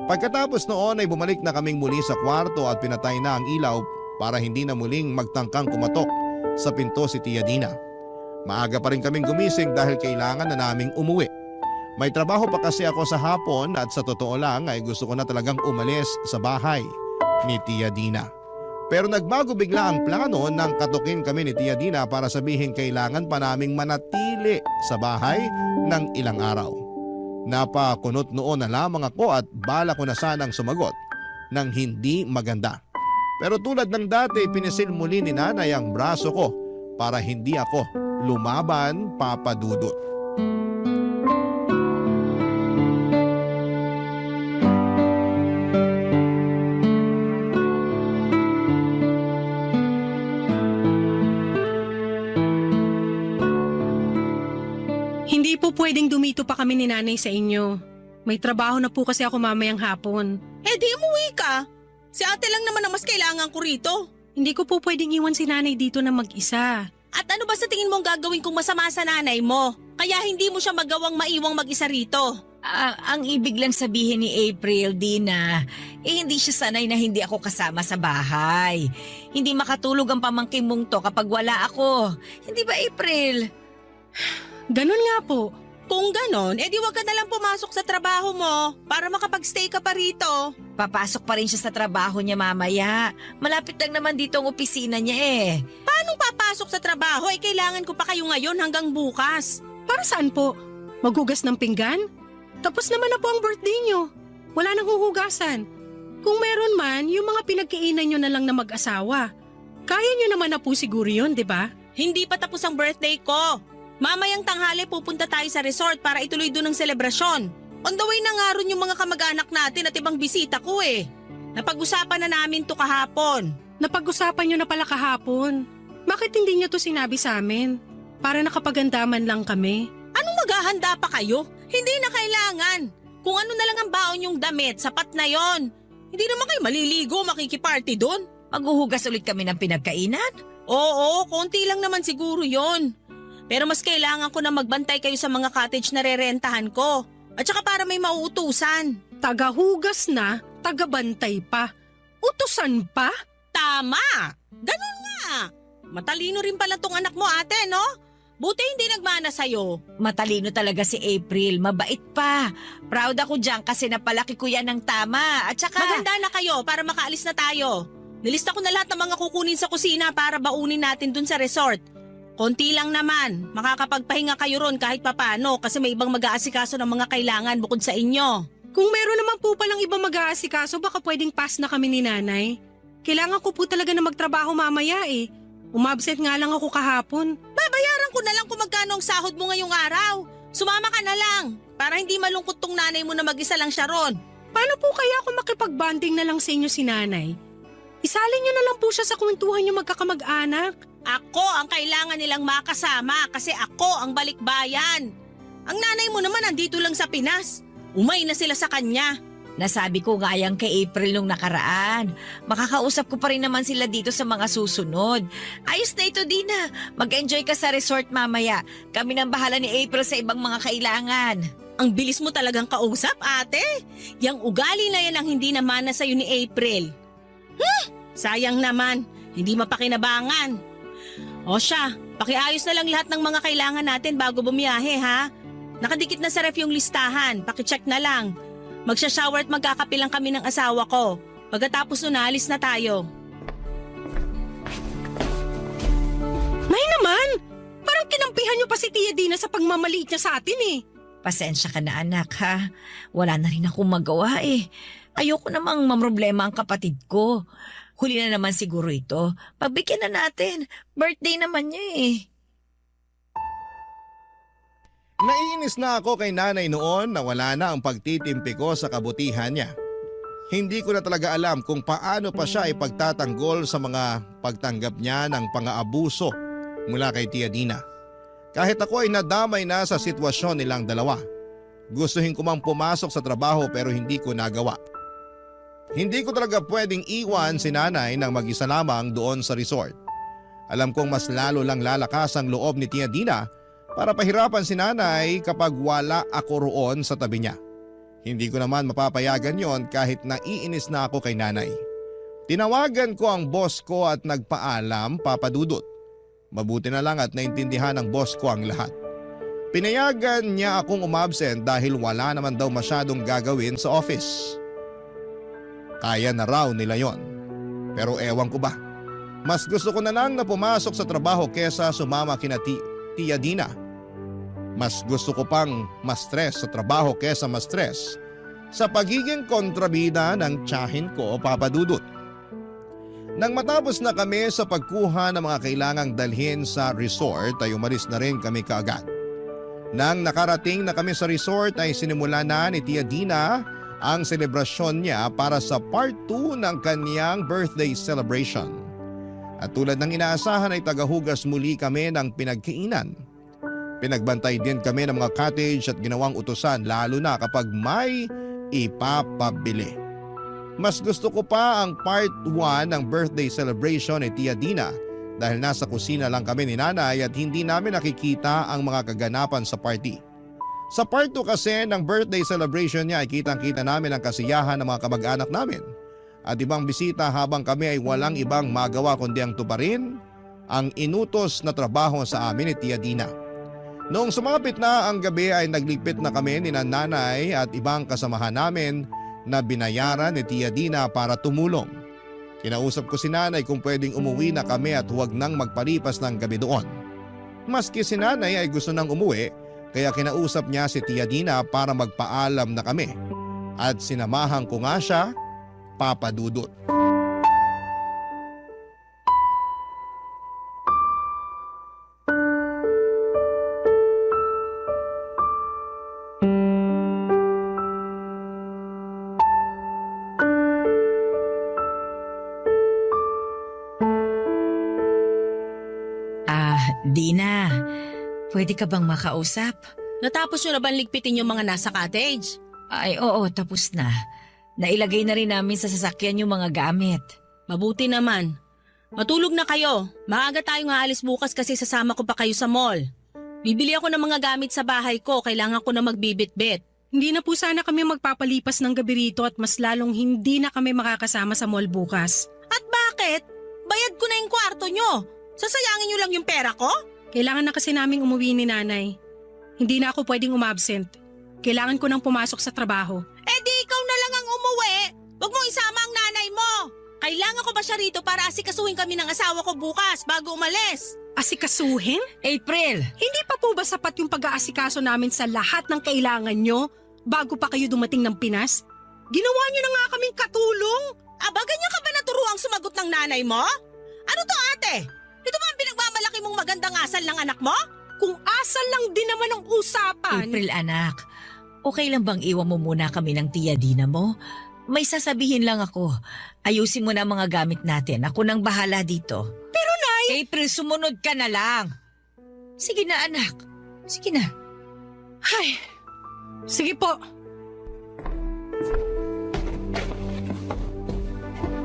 Pagkatapos noon ay bumalik na kaming muli sa kwarto at pinatay na ang ilaw para hindi na muling magtangkang kumatok sa pinto si Tia Dina. Maaga pa rin kaming gumising dahil kailangan na naming umuwi. May trabaho pa kasi ako sa hapon at sa totoo lang ay gusto ko na talagang umalis sa bahay ni Tia Dina. Pero nagbago bigla ang plano nang katukin kami ni Tia Dina para sabihin kailangan pa naming manatili sa bahay ng ilang araw. Napakunot noon na lamang ako at bala ko na sanang sumagot ng hindi maganda. Pero tulad ng dati, pinisil muli ni Nanay ang braso ko para hindi ako lumaban, Papa Dudut. Hindi po pwedeng dumito pa kami ni Nanay sa inyo. May trabaho na po kasi ako mamayang hapon. Eh di umuwi ka. Si ate lang naman ang mas kailangan ko rito. Hindi ko po pwedeng iwan si Nanay dito na mag-isa. At ano ba sa tingin mong gagawin kung masama sa nanay mo? Kaya hindi mo siya magawang maiwang mag-isa rito. Ang ibig lang sabihin ni April, Dina, hindi siya sanay na hindi ako kasama sa bahay. Hindi makatulog ang pamangkin mong to kapag wala ako. Hindi ba, April? Ganun nga po. Kung ganon, edi wag ka nalang pumasok sa trabaho mo para makapag-stay ka pa rito. Papasok pa rin siya sa trabaho niya mamaya. Malapit lang naman dito ang opisina niya eh. Paano papasok sa trabaho? Eh kailangan ko pa kayo ngayon hanggang bukas. Para saan po? Maghugas ng pinggan? Tapos naman na po ang birthday nyo. Wala nang huhugasan. Kung meron man, yung mga pinagkainan nyo na lang na mag-asawa. Kaya nyo naman na po siguro yun, di ba? Hindi pa tapos ang birthday ko. Mamayang tanghali pupunta tayo sa resort para ituloy doon ang selebrasyon. On the way na nga ron yung mga kamag-anak natin at ibang bisita ko eh. Napag-usapan na namin to kahapon. Napag-usapan nyo na pala kahapon. Bakit hindi nyo to sinabi sa amin? Para nakapagandaman lang kami. Anong maghahanda pa kayo? Hindi na kailangan. Kung ano na lang ang baon yung damit, sapat na yon. Hindi naman kayo maliligo, makikiparty doon. Maghuhugas ulit kami ng pinagkainan? Oo, konti lang naman siguro yon. Pero mas kailangan ko na magbantay kayo sa mga cottage na rerentahan ko. At saka para may mauutusan. Tagahugas na, tagabantay pa. Utusan pa? Tama! Ganun nga! Matalino rin pala tong anak mo ate, no? Buti hindi nagmana sa'yo. Matalino talaga si April, mabait pa. Proud ako dyan kasi napalaki ko yan ng tama. At saka… Maganda na kayo para makaalis na tayo. Nilista ko na lahat ng mga kukunin sa kusina para baunin natin dun sa resort. Konti lang naman, makakapagpahinga kayo ron kahit papano kasi may ibang mag-aasikaso ng mga kailangan bukod sa inyo. Kung meron naman po palang ibang mag-aasikaso, baka pwedeng pass na kami ni Nanay. Kailangan ko po talaga na magtrabaho mamaya eh. Umabsent nga lang ako kahapon. Babayaran ko na lang kung magkano ang sahod mo ngayong araw. Sumama ka na lang para hindi malungkot tong nanay mo na mag-isa lang siya ron. Paano po kaya ako makipag-bonding na lang sa inyo si Nanay? Isalin niyo na lang po siya sa kwentuhan niyo magkakamag-anak. Ako ang kailangan nilang makasama kasi ako ang balikbayan. Ang nanay mo naman andito lang sa Pinas. Umay na sila sa kanya. Nasabi ko nga yan kay April nung nakaraan. Makakausap ko pa rin naman sila dito sa mga susunod. Ayos na ito, Dina. Mag-enjoy ka sa resort mamaya. Kami nang bahala ni April sa ibang mga kailangan. Ang bilis mo talagang kausap, ate. Yang ugali na yan ang hindi naman na sa'yo ni April. Sayang naman, hindi mapakinabangan. O siya, pakiayos na lang lahat ng mga kailangan natin bago bumiyahe ha. Nakadikit na sa ref yung listahan, pakicheck na lang. Magsha-shower at magkakape lang kami ng asawa ko. Pagkatapos nun, alis na tayo. Nay naman! Parang kinampihan niyo pa si Tia Dina sa pagmamaliit niya sa atin eh. Pasensya ka na anak ha. Wala na rin akong magawa eh. Ayoko namang mamroblema ang kapatid ko. Huli na naman siguro ito. Pagbigyan na natin. Birthday naman niya eh. Naiinis na ako kay Nanay noon na wala na ang pagtitimpi ko sa kabutihan niya. Hindi ko na talaga alam kung paano pa siya ipagtatanggol sa mga pagtanggap niya ng pang-aabuso mula kay Tia Dina. Kahit ako ay nadamay na sa sitwasyon nilang dalawa. Gustuhin ko mang pumasok sa trabaho pero hindi ko nagawa. Hindi ko talaga pwedeng iwan si Nanay nang mag-isa lamang doon sa resort. Alam kong mas lalo lang lalakas ang loob ni Tia Dina para pahirapan si nanay kapag wala ako roon sa tabi niya. Hindi ko naman mapapayagan yon kahit naiinis na ako kay nanay. Tinawagan ko ang boss ko at nagpaalam, Papa Dudut. Mabuti na lang at naintindihan ng boss ko ang lahat. Pinayagan niya akong umabsent dahil wala naman daw masyadong gagawin sa office. Kaya na raw nila yon. Pero ewan ko ba, mas gusto ko na lang na pumasok sa trabaho kesa sumama kina Tia Dina. Mas gusto ko pang ma-stress sa trabaho kesa ma-stress sa pagiging kontrabida ng tiyahin ko, Papa Dudut. Nang matapos na kami sa pagkuha ng mga kailangang dalhin sa resort ay umalis na rin kami kaagad. Nang nakarating na kami sa resort ay sinimula na ni Tia Dina ang selebrasyon niya para sa part 2 ng kanyang birthday celebration. At tulad ng inaasahan ay tagahugas muli kami ng pinagkainan. Pinagbantay din kami ng mga cottage at ginawang utusan lalo na kapag may ipapabili. Mas gusto ko pa ang part 1 ng birthday celebration ni Tia Dina dahil nasa kusina lang kami ni nanay at hindi namin nakikita ang mga kaganapan sa party. Sa part 2 kasi ng birthday celebration niya ay kitang-kita namin ang kasiyahan ng mga kamag-anak namin at ibang bisita habang kami ay walang ibang magawa kundi ang tuparin ang inutos na trabaho sa amin ni Tia Dina. Noong sumapit na ang gabi ay nagligpit na kami ni nanay at ibang kasamahan namin na binayaran ni Tia Dina para tumulong. Kinausap ko si nanay kung pwedeng umuwi na kami at huwag nang magpalipas ng gabi doon. Maski si nanay ay gusto nang umuwi kaya kinausap niya si Tia Dina para magpaalam na kami. At sinamahan ko nga siya, Papa Dudut. Dina, pwede ka bang makausap? Natapos nyo na bang ligpitin yung mga nasa cottage? Ay, oo, tapos na. Nailagay na rin namin sa sasakyan yung mga gamit. Mabuti naman. Matulog na kayo. Maaga tayong aalis bukas kasi sasama ko pa kayo sa mall. Bibili ako ng mga gamit sa bahay ko. Kailangan ko na magbibit-bit. Hindi na po sana kami magpapalipas ng gabi rito at mas lalong hindi na kami makakasama sa mall bukas. At bakit? Bayad ko na yung kwarto nyo. Sasayangin nyo lang yung pera ko? Kailangan na kasi naming umuwi ni nanay. Hindi na ako pwedeng umabsent. Kailangan ko nang pumasok sa trabaho. Eh di ikaw na lang ang umuwi. Huwag mong isama ang nanay mo. Kailangan ko ba siya rito para asikasuhin kami ng asawa ko bukas bago umalis? Asikasuhin? April! Hindi pa po ba sapat yung pag-aasikaso namin sa lahat ng kailangan nyo bago pa kayo dumating ng Pinas? Ginawa nyo na nga kaming katulong. Aba, ganyan ka ba naturuang sumagot ng nanay mo? Ano to ate? Ito ba ang pinagmamalaki mong magandang asal ng anak mo? Kung asal lang din naman ang usapan. April anak, okay lang bang iwan mo muna kami ng Tia Dina mo? May sasabihin lang ako. Ayusin mo na mga gamit natin. Ako nang bahala dito. Pero Nay! April, sumunod ka na lang. Sige na anak. Sige na. Ay, sige po.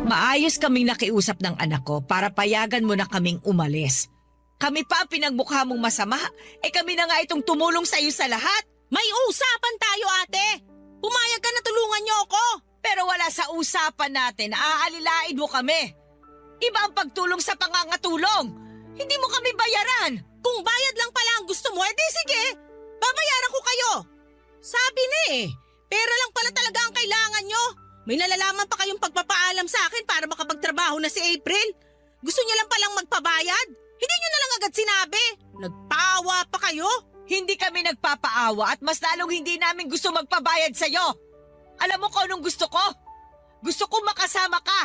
Maayos kaming nakiusap ng anak ko para payagan mo na kaming umalis. Kami pa ang pinagmukha mong masama. Kami na nga itong tumulong sa iyo sa lahat. May usapan tayo ate. Pumayag ka na tulungan niyo ako. Pero wala sa usapan natin, aalilain mo kami. Iba ang pagtulong sa pangangatulong. Hindi mo kami bayaran. Kung bayad lang pala ang gusto mo, edi sige. Babayaran ko kayo. Sabi na pera lang pala talaga ang kailangan nyo. May nalalaman pa kayong pagpapaalam sa akin para makapagtrabaho na si April. Gusto niya lang palang magpabayad. Hindi niyo na lang agad sinabi. Nagpaawa pa kayo. Hindi kami nagpapaawa at mas lalong hindi namin gusto magpabayad sa'yo. Alam mo kung anong gusto ko? Gusto ko makasama ka.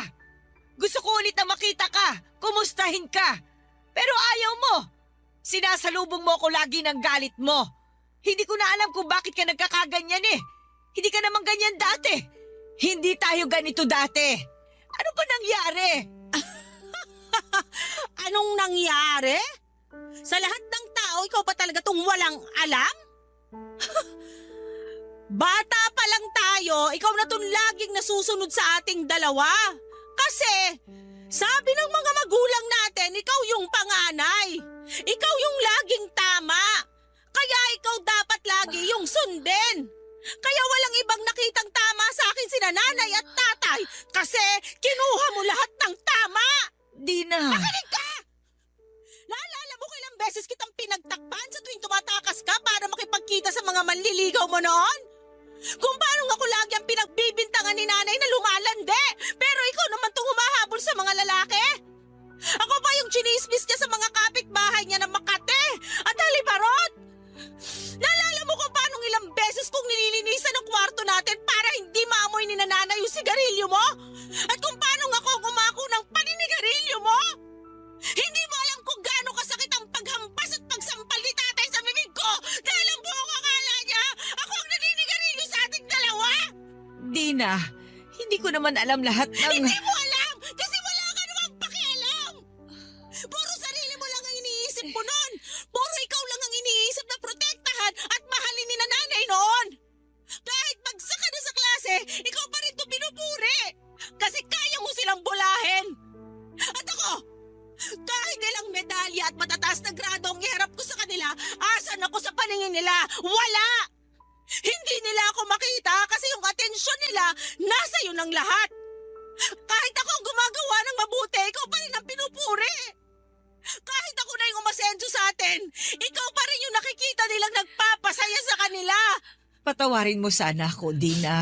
Gusto ko ulit na makita ka. Kumustahin ka. Pero ayaw mo. Sinasalubong mo ako lagi ng galit mo. Hindi ko na alam kung bakit ka nagkakaganyan Hindi ka naman ganyan dati. Hindi tayo ganito dati. Ano ba nangyari? Anong nangyari? Sa lahat ng tao, ikaw pa talaga tong walang alam? Bata pa lang tayo, ikaw na tong laging nasusunod sa ating dalawa. Kasi, sabi ng mga magulang natin, ikaw yung panganay. Ikaw yung laging tama. Kaya ikaw dapat lagi yung sundin. Kaya walang ibang nakitang tama sa akin sina nanay at tatay kasi kinuha mo lahat ng tama. Dina. Makinig ka! Naalala mo kailang beses kitang pinagtakpan sa tuwing tumatakas ka para makipagkita sa mga manliligaw mo noon? Kung paano ako lagi ang pinagbibintangan ni nanay na lumalande, pero ikaw naman tong humahabol sa mga lalaki? Ako pa yung chinismis niya sa mga kapitbahay niya na Makate at Halibarot? Naalala mo kung paano ilang beses kong nililinisan ang kwarto natin para hindi maamoy ni nanay yung sigarilyo mo? At kung paano ako umako ng paninigarilyo mo? Hindi mo alam kung gaano kasakit ang paghampas at pagsampal ni tatay sa bibig ko dahil ang buong akala niya ako ang naninigarilyo sa ating dalawa? Dina, hindi ko naman alam lahat ng... Hindi mo alam kasi wala ka namang pakialam! Puro sarili mo lang ang iniisip mo noon! Puro ikaw lang ang iniisip na protektahan at mahalin ni nanay noon! Kahit bagsak ka na sa klase, ikaw pa rin ito pinupuri! Kasi kaya mo silang bulahin! At ako, kahit ilang medalya at matataas na grado ang iharap ko sa kanila, asan ako sa paningin nila? Wala! Hindi nila ako makita kasi yung atensyon nila nasa iyo ng lahat. Kahit ako ang gumagawa ng mabuti, ikaw pa rin ang pinupuri. Kahit ako na yung umasenso sa atin, ikaw pa rin yung nakikita nilang nagpapasaya sa kanila. Patawarin mo sana ako, Dina.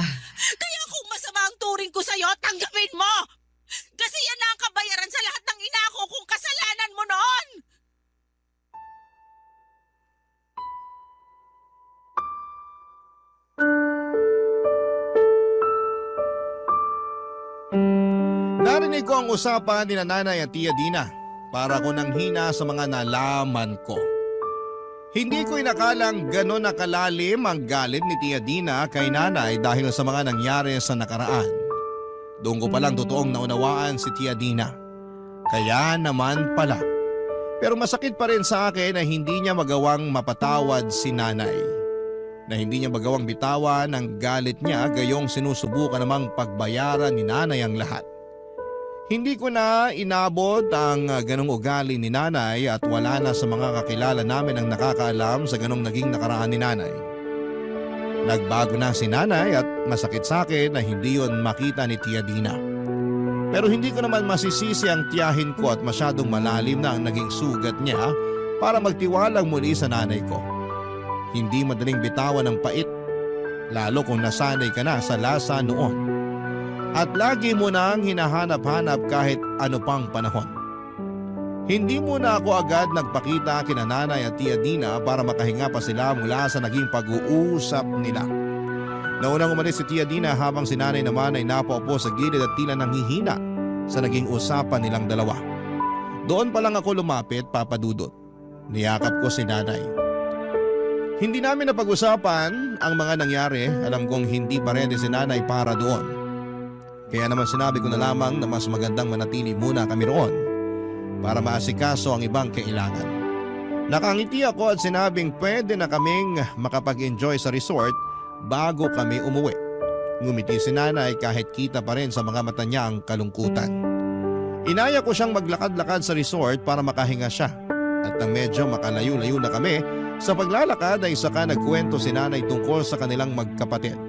Kaya kung masama ang turing ko sa'yo, tanggapin mo! Kasi yan na ang kabayaran sa lahat ng inako kung kasalanan mo noon! Narinig ko ang usapan ni nanay at Tia Dina para ko nang hina sa mga nalaman ko. Hindi ko inakalang ganon nakalalim ang galit ni Tia Dina kay nanay dahil sa mga nangyari sa nakaraan. Doon ko palang totoong naunawaan si Tia Dina. Kaya naman pala. Pero masakit pa rin sa akin na hindi niya magawang mapatawad si nanay. Na hindi niya magawang bitawan ang galit niya gayong sinusubukan namang pagbayaran ni nanay ang lahat. Hindi ko na inabot ang ganong ugali ni nanay at wala na sa mga kakilala namin ang nakakaalam sa ganong naging nakaraan ni nanay. Nagbago na si nanay at masakit sa akin na hindi yon makita ni Tia Dina. Pero hindi ko naman masisisi ang tiyahin ko at masyadong malalim na ang naging sugat niya para magtiwalang muli sa nanay ko. Hindi madaling bitawan ang pait, lalo kung nasanay ka na sa lasa noon. At lagi mo nang hinahanap-hanap kahit ano pang panahon. Hindi muna ako agad nagpakita kina nanay at Tia Dina para makahinga pa sila mula sa naging pag-uusap nila. Naunang umalis si Tia Dina habang si nanay naman ay napaupo sa gilid at tila nanghihina sa naging usapan nilang dalawa. Doon pa lang ako lumapit, Papa Dudut. Niyakap ko si nanay. Hindi namin napag-usapan ang mga nangyari. Alam kong hindi pa ready si nanay para doon. Kaya naman sinabi ko na lamang na mas magandang manatili muna kami roon para maasikaso ang ibang kailangan. Nakangiti ako at sinabing pwede na kaming makapag-enjoy sa resort bago kami umuwi. Ngumiti si nanay kahit kita pa rin sa mga mata niya ang kalungkutan. Inaya ko siyang maglakad-lakad sa resort para makahinga siya. At nang medyo makalayo-layo na kami, sa paglalakad ay saka nagkwento si nanay tungkol sa kanilang magkapatid.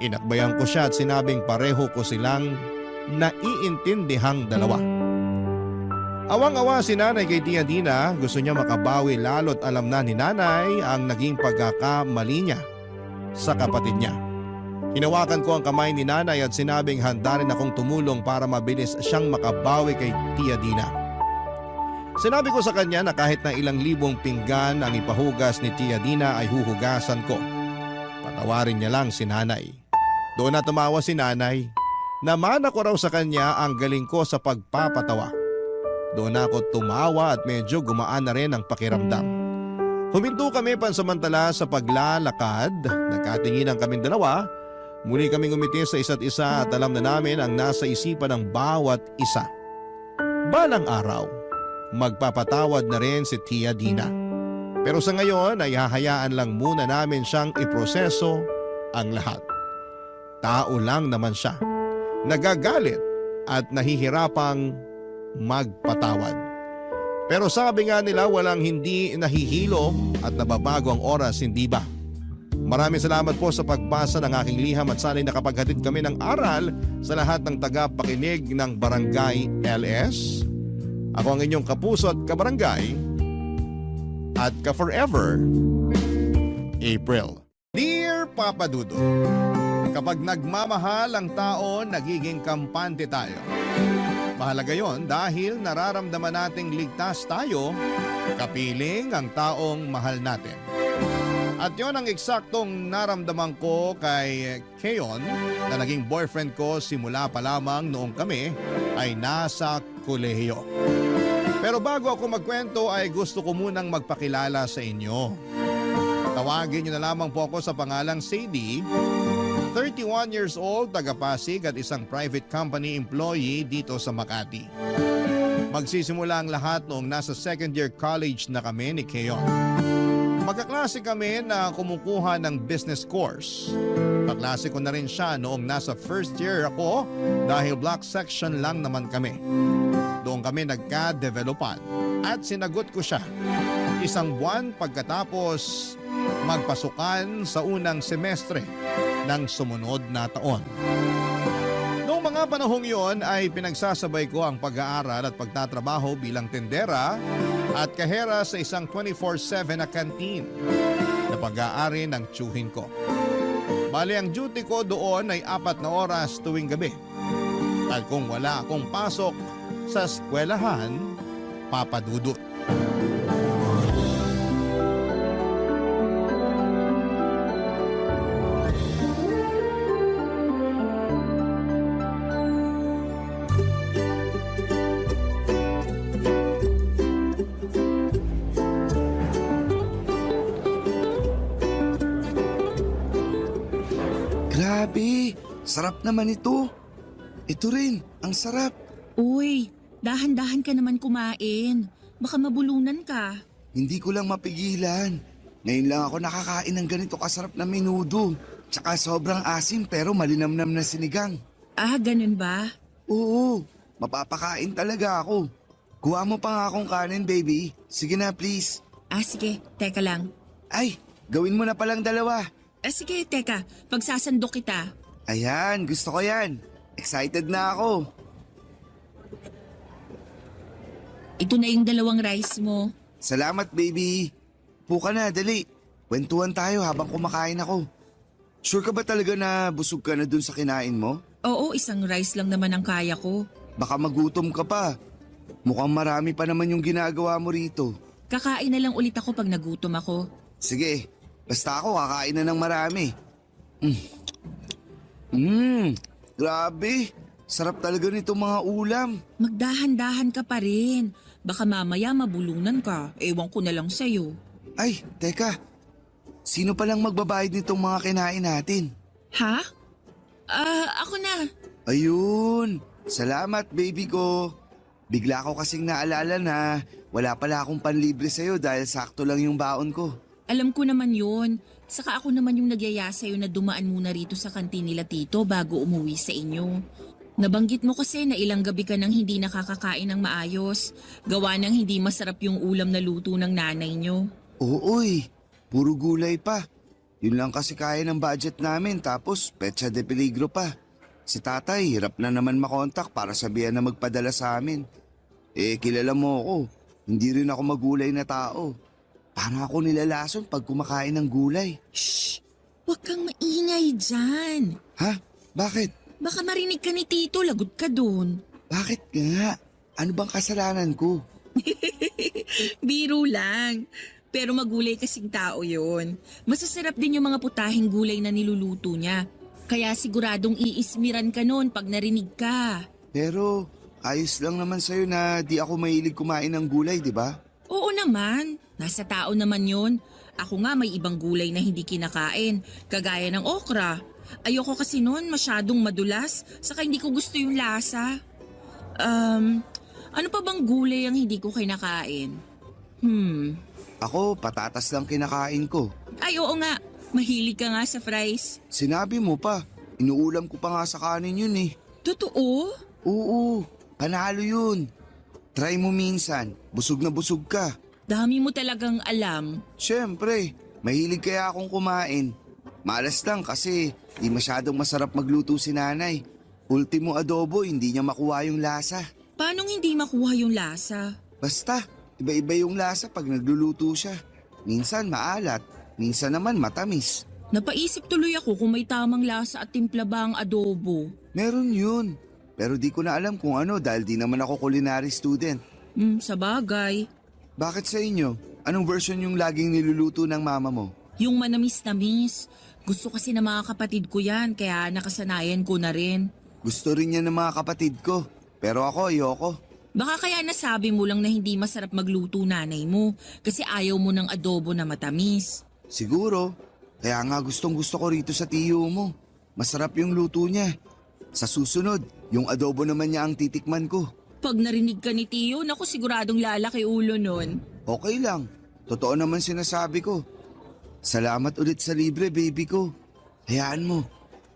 Inakbayan ko siya at sinabing pareho ko silang naiintindihang dalawa. Awang-awa si nanay kay Tia Dina, gusto niya makabawi lalo't alam na ni nanay ang naging pagkakamali niya sa kapatid niya. Hinawakan ko ang kamay ni nanay at sinabing handa rin akong tumulong para mabilis siyang makabawi kay Tia Dina. Sinabi ko sa kanya na kahit na ilang libong pinggan ang ipahugas ni Tia Dina ay huhugasan ko. Patawarin niya lang si nanay. Doon na tumawa si nanay. Namana ko raw sa kanya ang galing ko sa pagpapatawa. Doon ako tumawa at medyo gumaan na rin ang pakiramdam. Huminto kami pansamantala sa paglalakad. Nagkatinginan kaming dalawa. Muli kaming umiti sa isa't isa at alam na namin ang nasa isipan ng bawat isa. Balang araw, magpapatawad na rin si Tia Dina. Pero sa ngayon ay hahayaan lang muna namin siyang iproseso ang lahat. Tao lang naman siya. Nagagalit at nahihirapang magpatawad. Pero sabi nga nila walang hindi nahihilo at nababago ang oras, hindi ba? Maraming salamat po sa pagbasa ng aking liham at sana'y nakapaghatid kami ng aral sa lahat ng tagapakinig ng Barangay LS. Ako ang inyong kapuso at kabarangay at ka-forever, April. Dear Papa Dudo, kapag nagmamahal ang tao, nagiging kampante tayo. Mahalaga yon dahil nararamdaman nating ligtas tayo, kapiling ang taong mahal natin. At yon ang eksaktong naramdaman ko kay Keon na naging boyfriend ko simula pa lamang noong kami ay nasa kolehiyo. Pero bago ako magkwento ay gusto ko munang magpakilala sa inyo. Tawagin niyo na lamang po ako sa pangalang Sadie, 31 years old, taga-Pasig at isang private company employee dito sa Makati. Magsisimula ang lahat noong nasa second year college na kami ni Keon. Magkaklase kami na kumukuha ng business course. Kaklase ko na rin siya noong nasa first year ako dahil block section lang naman kami. Doon kami nagka-developan at sinagot ko siya. Isang buwan pagkatapos magpasukan sa unang semestre ng sumunod na taon. Noong mga panahong yon ay pinagsasabay ko ang pag-aaral at pagtatrabaho bilang tendera at kahera sa isang 24/7 na canteen na pag-aari ng tiyuhin ko. Bali ang duty ko doon ay 4 na oras tuwing gabi. At kung wala akong pasok sa eskwelahan, papadudot. Grabe, sarap naman ito. Ito rin, ang sarap. Uy, dahan-dahan ka naman kumain. Baka mabulunan ka. Hindi ko lang mapigilan. Ngayon lang ako nakakain ng ganito kasarap na menudo. Tsaka sobrang asim pero malinamnam na sinigang. Ah, ganun ba? Oo, mapapakain talaga ako. Kuha mo pa nga akong kanin, baby. Sige na, please. Ah, sige. Teka lang. Ay, gawin mo na palang dalawa. Ah, sige, teka. Pagsasandok kita. Ayan, gusto ko yan. Excited na ako. Ito na yung 2 rice mo. Salamat, baby. Puka na, dali. Kwentuhan tayo habang kumakain ako. Sure ka ba talaga na busog ka na dun sa kinain mo? Oo, 1 rice lang naman ang kaya ko. Baka magutom ka pa. Mukhang marami pa naman yung ginagawa mo rito. Kakain na lang ulit ako pag nagutom ako. Sige, basta ako kakain na ng marami. Grabe. Sarap talaga nito mga ulam. Magdahan-dahan ka pa rin. Baka mamaya mabulunan ka. Ewan ko na lang sa'yo. Ay, teka. Sino palang magbabayad nitong mga kinain natin? Ha? Ako na. Ayun. Salamat, baby ko. Bigla ko kasing naalala na wala pala akong panlibre sa'yo dahil sakto lang yung baon ko. Alam ko naman yun. Saka ako naman yung nagyaya sa'yo na dumaan muna rito sa kantin nila tito bago umuwi sa inyo. Nabanggit mo kasi na ilang gabi ka nang hindi nakakakain ng maayos. Gawa ng hindi masarap yung ulam na luto ng nanay nyo. Ooy, puro gulay pa. Yun lang kasi kaya ng budget namin tapos petsa de peligro pa. Si tatay hirap na naman makontak para sabihan na magpadala sa amin. Kilala mo ako. Hindi rin ako magulay na tao. Paano ako nilalason pag kumakain ng gulay? Shh! Huwag kang maingay dyan. Ha? Bakit? Baka marinig ka ni tito, lagot ka dun. Bakit nga? Ano bang kasalanan ko? Biro lang. Pero magulay kasing tao yon. Masasarap din yung mga putahing gulay na niluluto niya. Kaya siguradong iismiran ka nun pag narinig ka. Pero ayos lang naman sa'yo na di ako mahilig kumain ng gulay, di ba? Oo naman. Nasa tao naman yon. Ako nga may ibang gulay na hindi kinakain. Kagaya ng okra. Ayoko kasi nun masyadong madulas. Saka hindi ko gusto yung lasa. Ano pa bang gulay ang hindi ko kinakain? Ako, patatas lang kinakain ko. Ay oo nga. Mahilig ka nga sa fries. Sinabi mo pa, inuulam ko pa nga sa kanin yun eh. Totoo? Oo, panalo yun. Try mo minsan, busog na busog ka. Dami mo talagang alam. Siyempre, mahilig kaya akong kumain. Malas lang kasi di masyadong masarap magluto si nanay. Ultimo adobo, hindi niya makuha yung lasa. Paano hindi makuha yung lasa? Basta, iba-iba yung lasa pag nagluluto siya. Minsan maalat, minsan naman matamis. Napaisip tuloy ako kung may tamang lasa at timpla ba ang adobo. Meron yun. Pero di ko na alam kung ano dahil di naman ako culinary student. Sa bagay. Bakit sa inyo? Anong version yung laging niluluto ng mama mo? Yung manamis-namis. Gusto kasi ng mga kapatid ko yan, kaya nakasanayan ko na rin. Gusto rin yan ng mga kapatid ko. Pero ako, ayoko. Baka kaya nasabi mo lang na hindi masarap magluto nanay mo kasi ayaw mo ng adobo na matamis. Siguro. Kaya nga gustong gusto ko rito sa tiyo mo. Masarap yung luto niya. Sa susunod, yung adobo naman niya ang titikman ko. Pag narinig ka ni Tio, naku siguradong lalaki ulo nun. Okay lang. Totoo naman sinasabi ko. Salamat ulit sa libre, baby ko. Hayaan mo.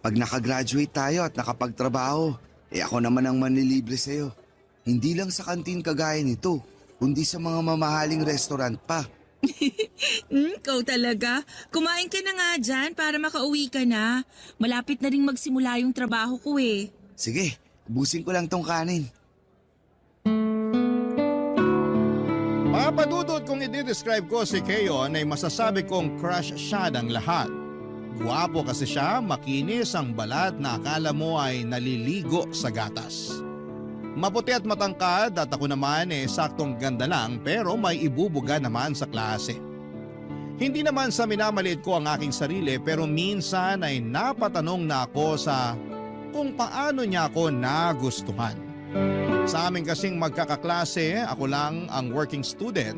Pag nakagraduate tayo at nakapagtrabaho, ako naman ang manlilibre sa'yo. Hindi lang sa kantin kagaya nito, kundi sa mga mamahaling restaurant pa. Ikaw talaga. Kumain ka na nga dyan para makauwi ka na. Malapit na rin magsimula yung trabaho ko eh. Sige, ubusin ko lang tong kanin. Mga padudod, kung i-describe ko si Keon ay masasabi kong crush siya ng lahat. Guwapo kasi siya, makinis ang balat na akala mo ay naliligo sa gatas. Maputi at matangkad at ako naman saktong ganda lang pero may ibubuga naman sa klase. Hindi naman sa minamaliit ko ang aking sarili pero minsan ay napatanong na ako sa kung paano niya ako nagustuhan. Sa amin kasing magkakaklase, ako lang ang working student.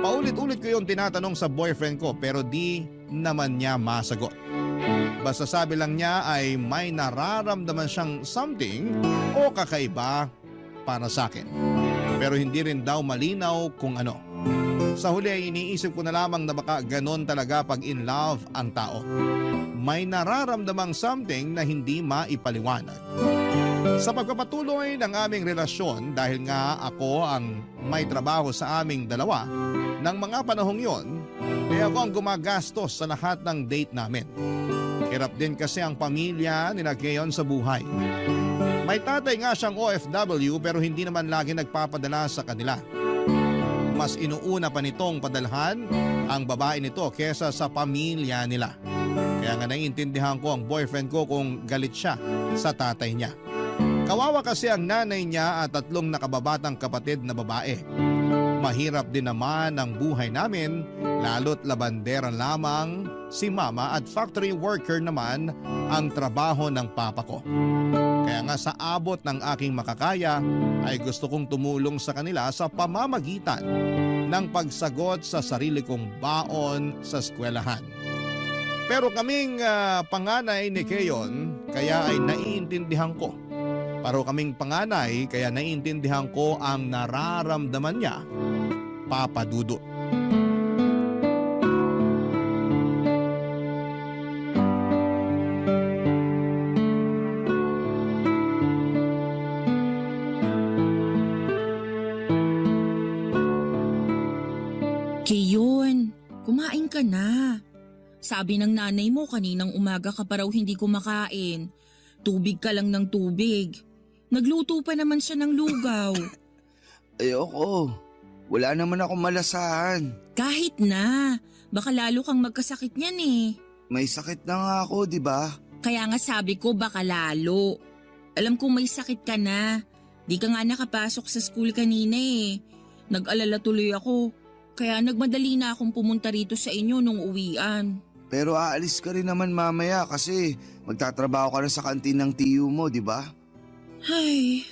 Paulit-ulit ko yung tinatanong sa boyfriend ko pero di naman niya masagot. Basta sabi lang niya ay may nararamdaman siyang something o kakaiba para sa akin. Pero hindi rin daw malinaw kung ano. Sa huli ay iniisip ko na lamang na baka ganon talaga pag in love ang tao. May nararamdamang something na hindi maipaliwanag. Sa pagpapatuloy ng aming relasyon dahil nga ako ang may trabaho sa aming dalawa, ng mga panahong yon, ako ang gumagastos sa lahat ng date namin. Hirap din kasi ang pamilya ni Keon sa buhay. May tatay nga siyang OFW pero hindi naman lagi nagpapadala sa kanila. Mas inuuna pa nitong padalhan ang babae nito kesa sa pamilya nila. Kaya nga naiintindihan ko ang boyfriend ko kung galit siya sa tatay niya. Kawawa kasi ang nanay niya at 3 nakababatang kapatid na babae. Mahirap din naman ang buhay namin, lalo't labandera lamang si mama at factory worker naman ang trabaho ng papa ko. Kaya nga sa abot ng aking makakaya ay gusto kong tumulong sa kanila sa pamamagitan ng pagsagot sa sarili kong baon sa eskwelahan. Pero kaming panganay ni Keon kaya ay naiintindihan ko. Paro kaming panganay kaya naiintindihan ko ang nararamdaman niya, Papa Dudut. Keon, kumain ka na. Sabi ng nanay mo kaninang umaga ka pa raw hindi kumakain. Tubig ka lang ng tubig. Nagluto pa naman siya ng lugaw. Ayoko. Wala naman ako malasahan. Kahit na. Baka lalo kang magkasakit niyan eh. May sakit na nga ako, di ba? Kaya nga sabi ko baka lalo. Alam kong may sakit ka na. Di ka nga nakapasok sa school kanina eh. Nag-alala tuloy ako. Kaya nagmadali na akong pumunta rito sa inyo nung uwian. Pero aalis ka rin naman mamaya kasi magtatrabaho ka na sa kantin ng tiyo mo, di ba? Ay,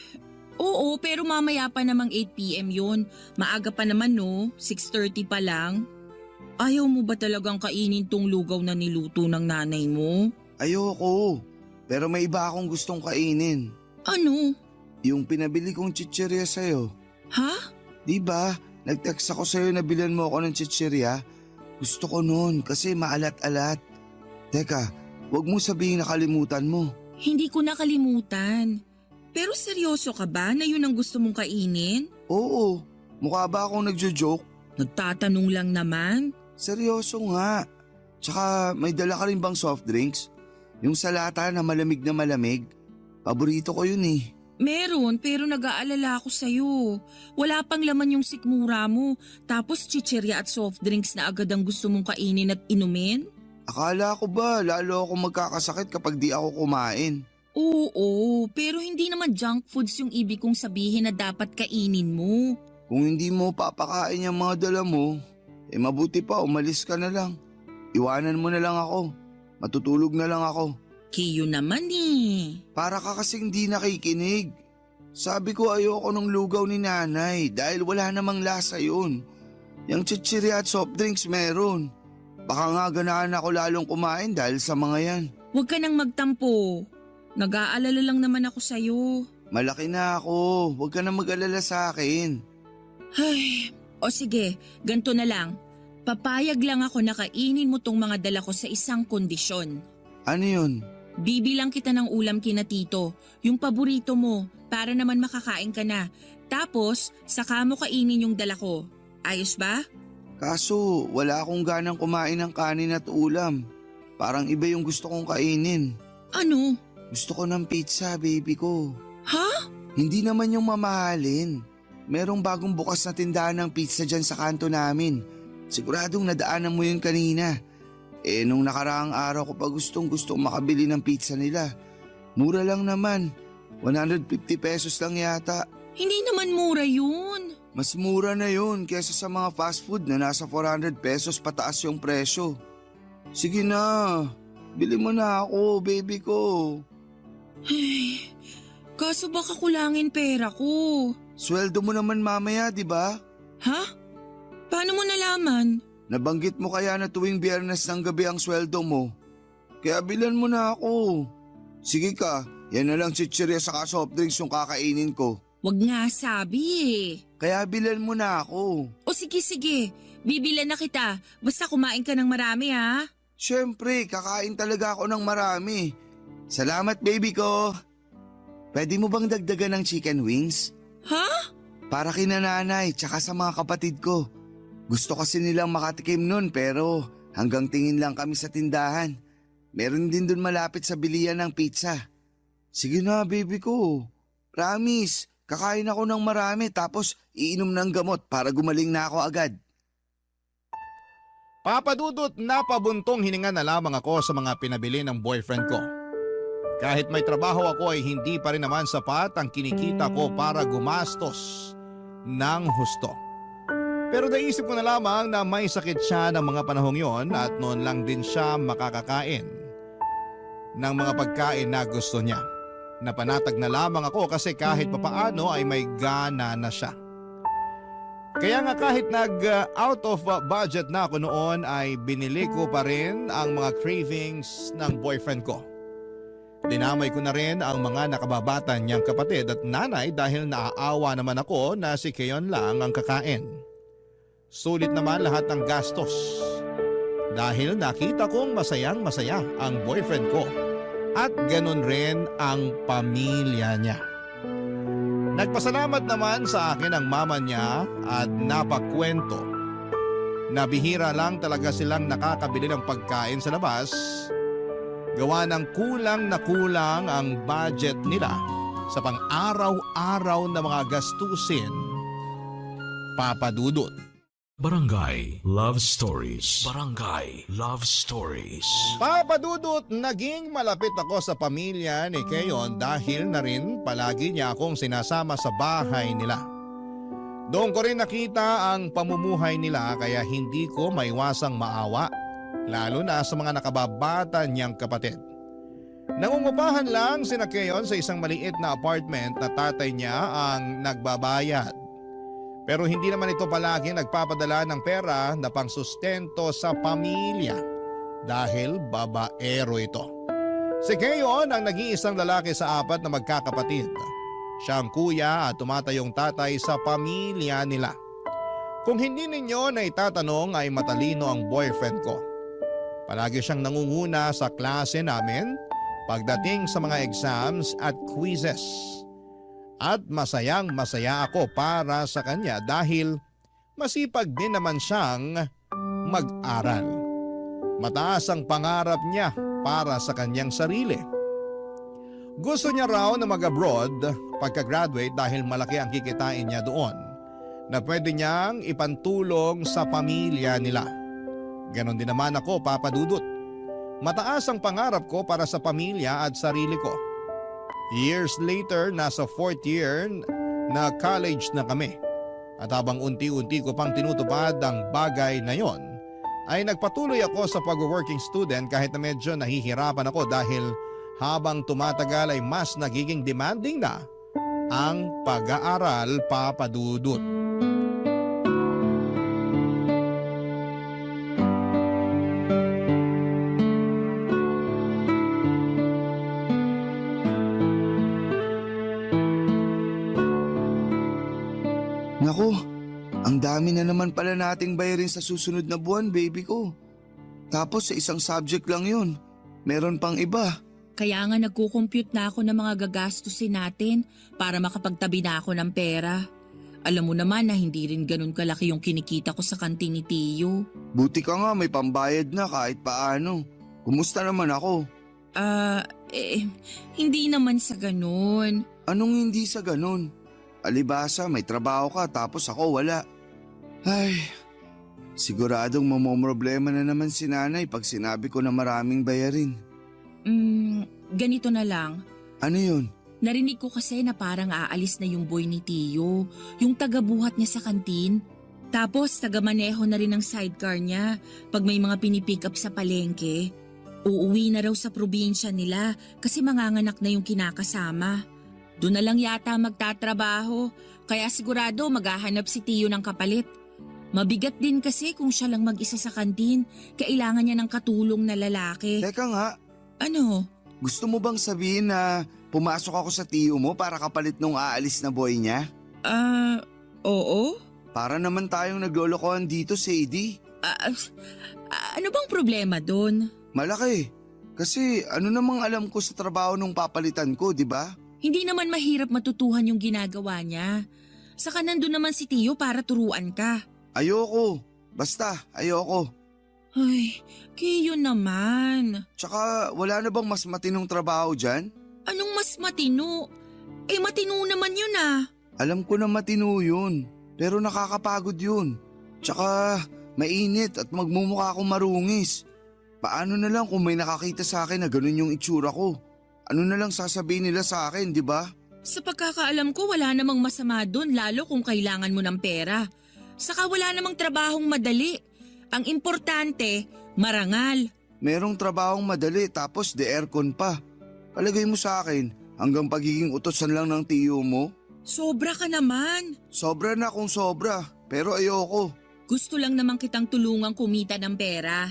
oo pero mamaya pa namang 8 p.m. yun. Maaga pa naman no, 6:30 pa lang. Ayaw mo ba talagang kainin tong lugaw na niluto ng nanay mo? Ayoko. Pero may iba akong gustong kainin. Ano? Yung pinabili kong chichirya sa'yo. Ha? Di ba? Nag-text ako sa'yo na bilan mo ako ng chichirya. Gusto ko nun kasi maalat-alat. Teka, wag mo sabihin nakalimutan mo. Hindi ko nakalimutan. Pero seryoso ka ba na yun ang gusto mong kainin? Oo, mukha ba akong nagjo-joke? Nagtatanong lang naman. Seryoso nga. Tsaka may dala ka rin bang soft drinks? Yung sa lata na malamig na malamig. Paborito ko yun eh. Meron, pero nag-aalala ako sa'yo. Wala pang laman yung sikmura mo. Tapos chichirya at soft drinks na agad ang gusto mong kainin at inumin? Akala ko ba lalo ako magkakasakit kapag di ako kumain? Oo, pero hindi naman junk foods yung ibig kong sabihin na dapat kainin mo. Kung hindi mo papakain yung mga dala mo, mabuti pa umalis ka na lang. Iwanan mo na lang ako. Matutulog na lang ako. Kiyo naman eh. Para ka kasing di nakikinig. Sabi ko ayoko ng lugaw ni nanay dahil wala namang lasa yun. Yung chichirya at soft drinks meron. Baka nga ganahan ako lalong kumain dahil sa mga yan. Huwag ka nang magtampo. Nag-aalala lang naman ako sa'yo. Malaki na ako. Huwag ka na mag-alala sa akin. Ay, o sige, ganito na lang. Papayag lang ako na kainin mo tong mga dala ko sa isang kondisyon. Ano yun? Bibilang kita ng ulam kina tito, yung paborito mo, para naman makakain ka na. Tapos, saka mo kainin yung dala ko. Ayos ba? Kaso wala akong ganang kumain ng kanin at ulam. Parang iba yung gusto kong kainin. Ano? Gusto ko ng pizza, baby ko. Ha? Hindi naman yung mamahalin. Merong bagong bukas na tindahan ng pizza dyan sa kanto namin. Siguradong nadaanan mo yun kanina. Nung nakaraang araw ko pa gustong makabili ng pizza nila. Mura lang naman. 150 pesos lang yata. Hindi naman mura yun. Mas mura na yun kaysa sa mga fast food na nasa 400 pesos pataas yung presyo. Sige na, bili mo na ako, baby ko. Ay, kaso baka kulangin pera ko. Sweldo mo naman mamaya, di ba? Ha? Paano mo nalaman? Nabanggit mo kaya na tuwing Biyernes ng gabi ang sweldo mo. Kaya bilan mo na ako. Sige ka, yan na lang chichirya sa soft drinks yung kakainin ko. Wag nga sabi eh. Kaya bilan mo na ako. O sige, bibilan na kita. Basta kumain ka ng marami ha. Siyempre, kakain talaga ako ng marami. Salamat baby ko. Pwede mo bang dagdagan ng chicken wings? Ha? Para kina nanay tsaka sa mga kapatid ko. Gusto kasi nilang makatikim nun pero hanggang tingin lang kami sa tindahan. Meron din dun malapit sa bilihan ng pizza. Sige na baby ko. Promise, kakain ako ng marami tapos iinom ng gamot para gumaling na ako agad. Papadudot, napabuntong hininga na lamang ako sa mga pinabili ng boyfriend ko. Kahit may trabaho ako ay hindi pa rin naman sapat ang kinikita ko para gumastos ng husto. Pero naisip ko na lamang na may sakit siya ng mga panahong yon at noon lang din siya makakakain ng mga pagkain na gusto niya. Napanatag na lamang ako kasi kahit papaano ay may gana na siya. Kaya nga kahit out of budget na ako noon ay binili ko pa rin ang mga cravings ng boyfriend ko. Dinamay ko na rin ang mga nakababatan niyang kapatid at nanay dahil naaawa naman ako na si Keyon lang ang kakain. Sulit naman lahat ng gastos dahil nakita kong masayang-masaya ang boyfriend ko at ganun rin ang pamilya niya. Nagpasalamat naman sa akin ang mama niya at napakwento na bihira lang talaga silang nakakabili ng pagkain sa labas gawa ng kulang na kulang ang budget nila sa pang-araw-araw na mga gastusin. Papadudot. Barangay Love Stories. Barangay Love Stories. Papadudot, naging malapit ako sa pamilya ni Keyon dahil na rin palagi niya akong sinasama sa bahay nila. Doon ko rin nakita ang pamumuhay nila kaya hindi ko maiwasang maawa, lalo na sa mga nakababata niyang kapatid. Nangungupahan lang sina Keyon sa isang maliit na apartment na tatay niya ang nagbabayad. Pero hindi naman ito palagi nagpapadala ng pera na pangsustento sa pamilya dahil babaero ito. Si Keyon ang nag-iisang lalaki sa apat na magkakapatid. Siya ang kuya at tumatayong tatay sa pamilya nila. Kung hindi ninyo na itatanong ay matalino ang boyfriend ko. Palagi siyang nangunguna sa klase namin pagdating sa mga exams at quizzes. At masayang masaya ako para sa kanya dahil masipag din naman siyang mag-aral. Mataas ang pangarap niya para sa kanyang sarili. Gusto niya raw na mag-abroad pagka-graduate dahil malaki ang kikitain niya doon na pwede niyang ipantulong sa pamilya nila. Ganon din naman ako, Papa Dudut. Mataas ang pangarap ko para sa pamilya at sarili ko. Years later, nasa 4th year na college na kami. At habang unti-unti ko pang tinutupad ang bagay na yon, ay nagpatuloy ako sa pag-working student kahit na medyo nahihirapan ako dahil habang tumatagal ay mas nagiging demanding na ang pag-aaral, Papa Dudut. Naku, ang dami na naman pala nating bayarin sa susunod na buwan, baby ko. Tapos sa isang subject lang yun. Meron pang iba. Kaya nga nagko-compute na ako ng mga gagastusin natin para makapagtabi na ako ng pera. Alam mo naman na hindi rin ganun kalaki yung kinikita ko sa kantin ni Tiyo. Buti ka nga may pambayad na kahit paano. Kumusta naman ako? Hindi naman sa ganun. Anong hindi sa ganun? Alibasa, may trabaho ka tapos ako wala. Ay, siguradong mamomroblema na naman si nanay pag sinabi ko na maraming bayarin. Ganito na lang. Ano yun? Narinig ko kasi na parang aalis na yung boy ni Tiyo, yung tagabuhat niya sa kantin. Tapos tagamaneho na rin ang sidecar niya pag may mga pinipick up sa palengke. Uuwi na raw sa probinsya nila kasi manganganak na yung kinakasama. Doon na lang yata magtatrabaho, kaya sigurado maghahanap si Tiyo ng kapalit. Mabigat din kasi kung siya lang mag-isa sa kantin, kailangan niya ng katulong na lalaki. Teka nga, Ano? gusto mo bang sabihin na pumasok ako sa tiyo mo para kapalit nung aalis na boy niya? Oo? Para naman tayong naglolokohan dito, Sadie. Ano bang problema doon? Malaki. Kasi ano namang alam ko sa trabaho nung papalitan ko, di ba? Hindi naman mahirap matutuhan yung ginagawa niya. Saka nandun naman si Tiyo para turuan ka. Ayoko. Basta, ayoko. Ay, Kiyo naman. Tsaka wala na bang mas matinong trabaho dyan? Anong mas matino? Matino naman yun ah. Alam ko na matino yun, pero nakakapagod yun. Tsaka mainit at magmumukha akong marungis. Paano na lang kung may nakakita sa akin na ganun yung itsura ko? Ano na lang sasabihin nila sa akin, di ba? Sa pagkakaalam ko wala namang masama doon lalo kung kailangan mo ng pera. Saka wala namang trabahong madali. Ang importante, marangal. Merong trabahong madali tapos de aircon pa. Palagay mo sa akin, hanggang pagiging utosan lang ng tiyo mo? Sobra ka naman. Sobra na kung sobra, pero ayoko. Gusto lang naman kitang tulungang kumita ng pera.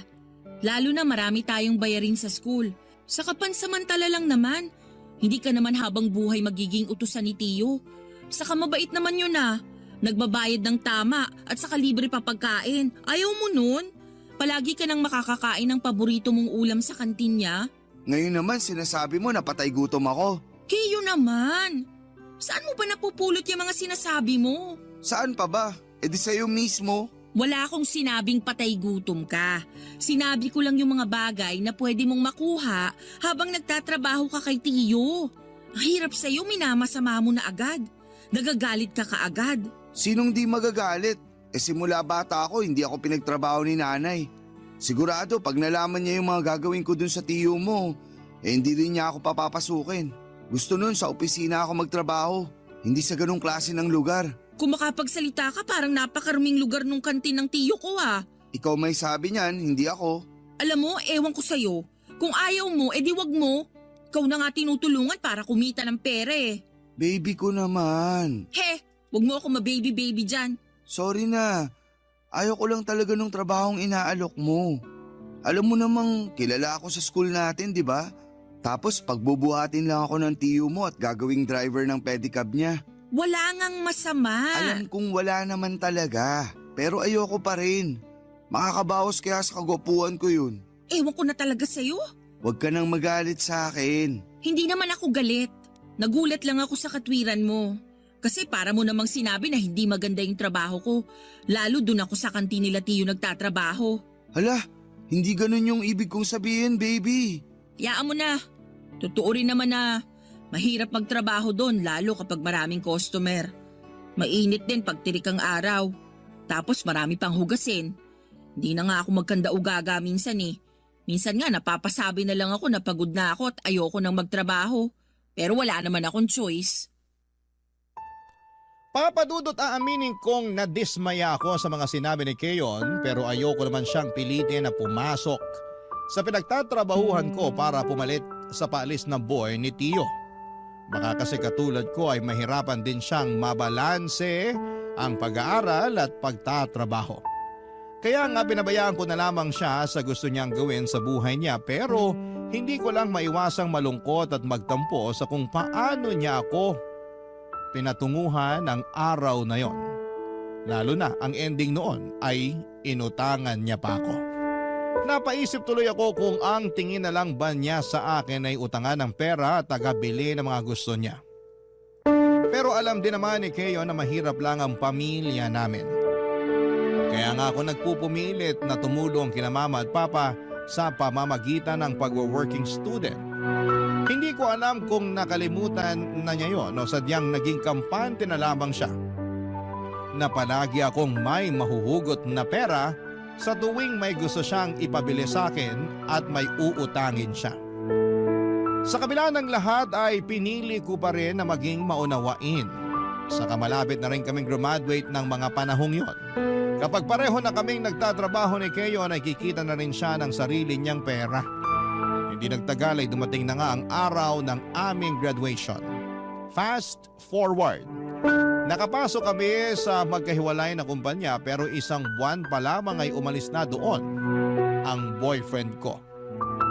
Lalo na marami tayong bayarin sa school. Saka pansamantala lang naman. Hindi ka naman habang buhay magiging utusan ni Tiyo. Saka mabait naman yun ah. Nagbabayad ng tama at saka libre pa pagkain. Ayaw mo nun? Palagi ka nang makakakain ng paborito mong ulam sa kantin niya. Ngayon naman sinasabi mo na patay gutom ako. Kiyo naman. Saan mo ba napupulot yung mga sinasabi mo? Saan pa ba? E di sa'yo mismo. Wala akong sinabing patay gutom ka. Sinabi ko lang yung mga bagay na pwede mong makuha habang nagtatrabaho ka kay Tiyo. Ang hirap sa'yo, minamasama mo na agad. Nagagalit ka kaagad. Sinong di magagalit? Simula bata ako, hindi ako pinagtrabaho ni nanay. Sigurado pag nalaman niya yung mga gagawin ko dun sa tiyo mo, hindi rin niya ako papapasukin. Gusto nun sa opisina ako magtrabaho, hindi sa ganung klase ng lugar. Kung makapagsalita ka, parang napakaruming lugar nung kantin ng Tiyo ko ah. Ikaw may sabi niyan, hindi ako. Alam mo, ewan ko sa'yo. Kung ayaw mo, edi wag mo. Ikaw na nga tinutulungan para kumita ng pera eh. Baby ko naman. He, wag mo ako ma-baby-baby dyan. Sorry na. Ayaw ko lang talaga nung trabahong inaalok mo. Alam mo namang kilala ako sa school natin, di ba? Tapos pagbubuhatin lang ako ng tiyo mo at gagawing driver ng pedicab niya. Wala ngang masama. Alam kong wala naman talaga, pero ayoko pa rin. Makakabawas kaya sa kagwapuan ko yun. Ewan ko na talaga sa'yo. Huwag ka nang magalit sa akin. Hindi naman ako galit. Nagulat lang ako sa katwiran mo. Kasi para mo namang sinabi na hindi maganda yung trabaho ko. Lalo dun ako sa kantin nila Tiyo nagtatrabaho. Hala, hindi ganun yung ibig kong sabihin, baby. Yaan mo na. Totoo rin naman na mahirap magtrabaho doon lalo kapag maraming customer. Mainit din pag tirik ang araw. Tapos marami pang hugasin. Hindi na nga ako magkanda-ugaga minsan eh. Minsan nga napapasabi na lang ako na pagod na ako at ayoko nang magtrabaho. Pero wala naman akong choice. Papadudot aaminin kong nadismaya ako sa mga sinabi ni Keyon pero ayoko naman siyang pilitin na pumasok sa pinagtatrabahuhan ko para pumalit sa paalis ng boy ni Tiyo. Baka kasi katulad ko ay mahirapan din siyang mabalanse ang pag-aaral at pagtatrabaho. Kaya nga pinabayaan ko na lamang siya sa gusto niyang gawin sa buhay niya pero hindi ko lang maiwasang malungkot at magtampo sa kung paano niya ako pinatunguhan ng araw na yon. Lalo na ang ending noon ay inutangan niya pa ako. Napaisip tuloy ako kung ang tingin na lang ba niya sa akin ay utangan ng pera at tagabili ng mga gusto niya. Pero alam din naman ni Keyo na mahirap lang ang pamilya namin. Kaya nga ako nagpupumilit na tumulong kina mama at papa sa pamamagitan ng pag-working student. Hindi ko alam kung nakalimutan na niya yon o sadyang naging kampante na lamang siya. Na palagi akong may mahuhugot na pera sa tuwing may gusto siyang ipabili sa akin at may uutangin siya. Sa kabila ng lahat ay pinili ko pa rin na maging maunawain. Saka malapit na rin kaming graduate ng mga panahong yon. Kapag pareho na kaming nagtatrabaho ni Keyo, nakikita na rin siya ng sarili niyang pera. Hindi nagtagal ay dumating na nga ang araw ng aming graduation. Fast forward. Nakapasok kami sa magkahiwalay na kumpanya pero isang buwan pa lamang ay umalis na doon ang boyfriend ko.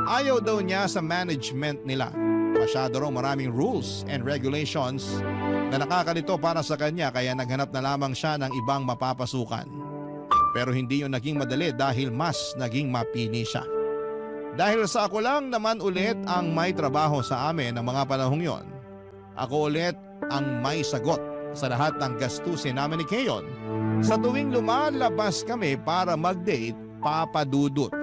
Ayaw daw niya sa management nila. Masyado raw maraming rules and regulations na nakakalito para sa kanya kaya naghanap na lamang siya ng ibang mapapasukan. Pero hindi yun naging madali dahil mas naging mapili siya. Dahil sa ako lang naman ulit ang may trabaho sa amin ng mga panahong yon, ako ulit ang may sagot sa lahat ng gastusin namin ni Keyon sa tuwing lumalabas kami para mag-date, papadudot.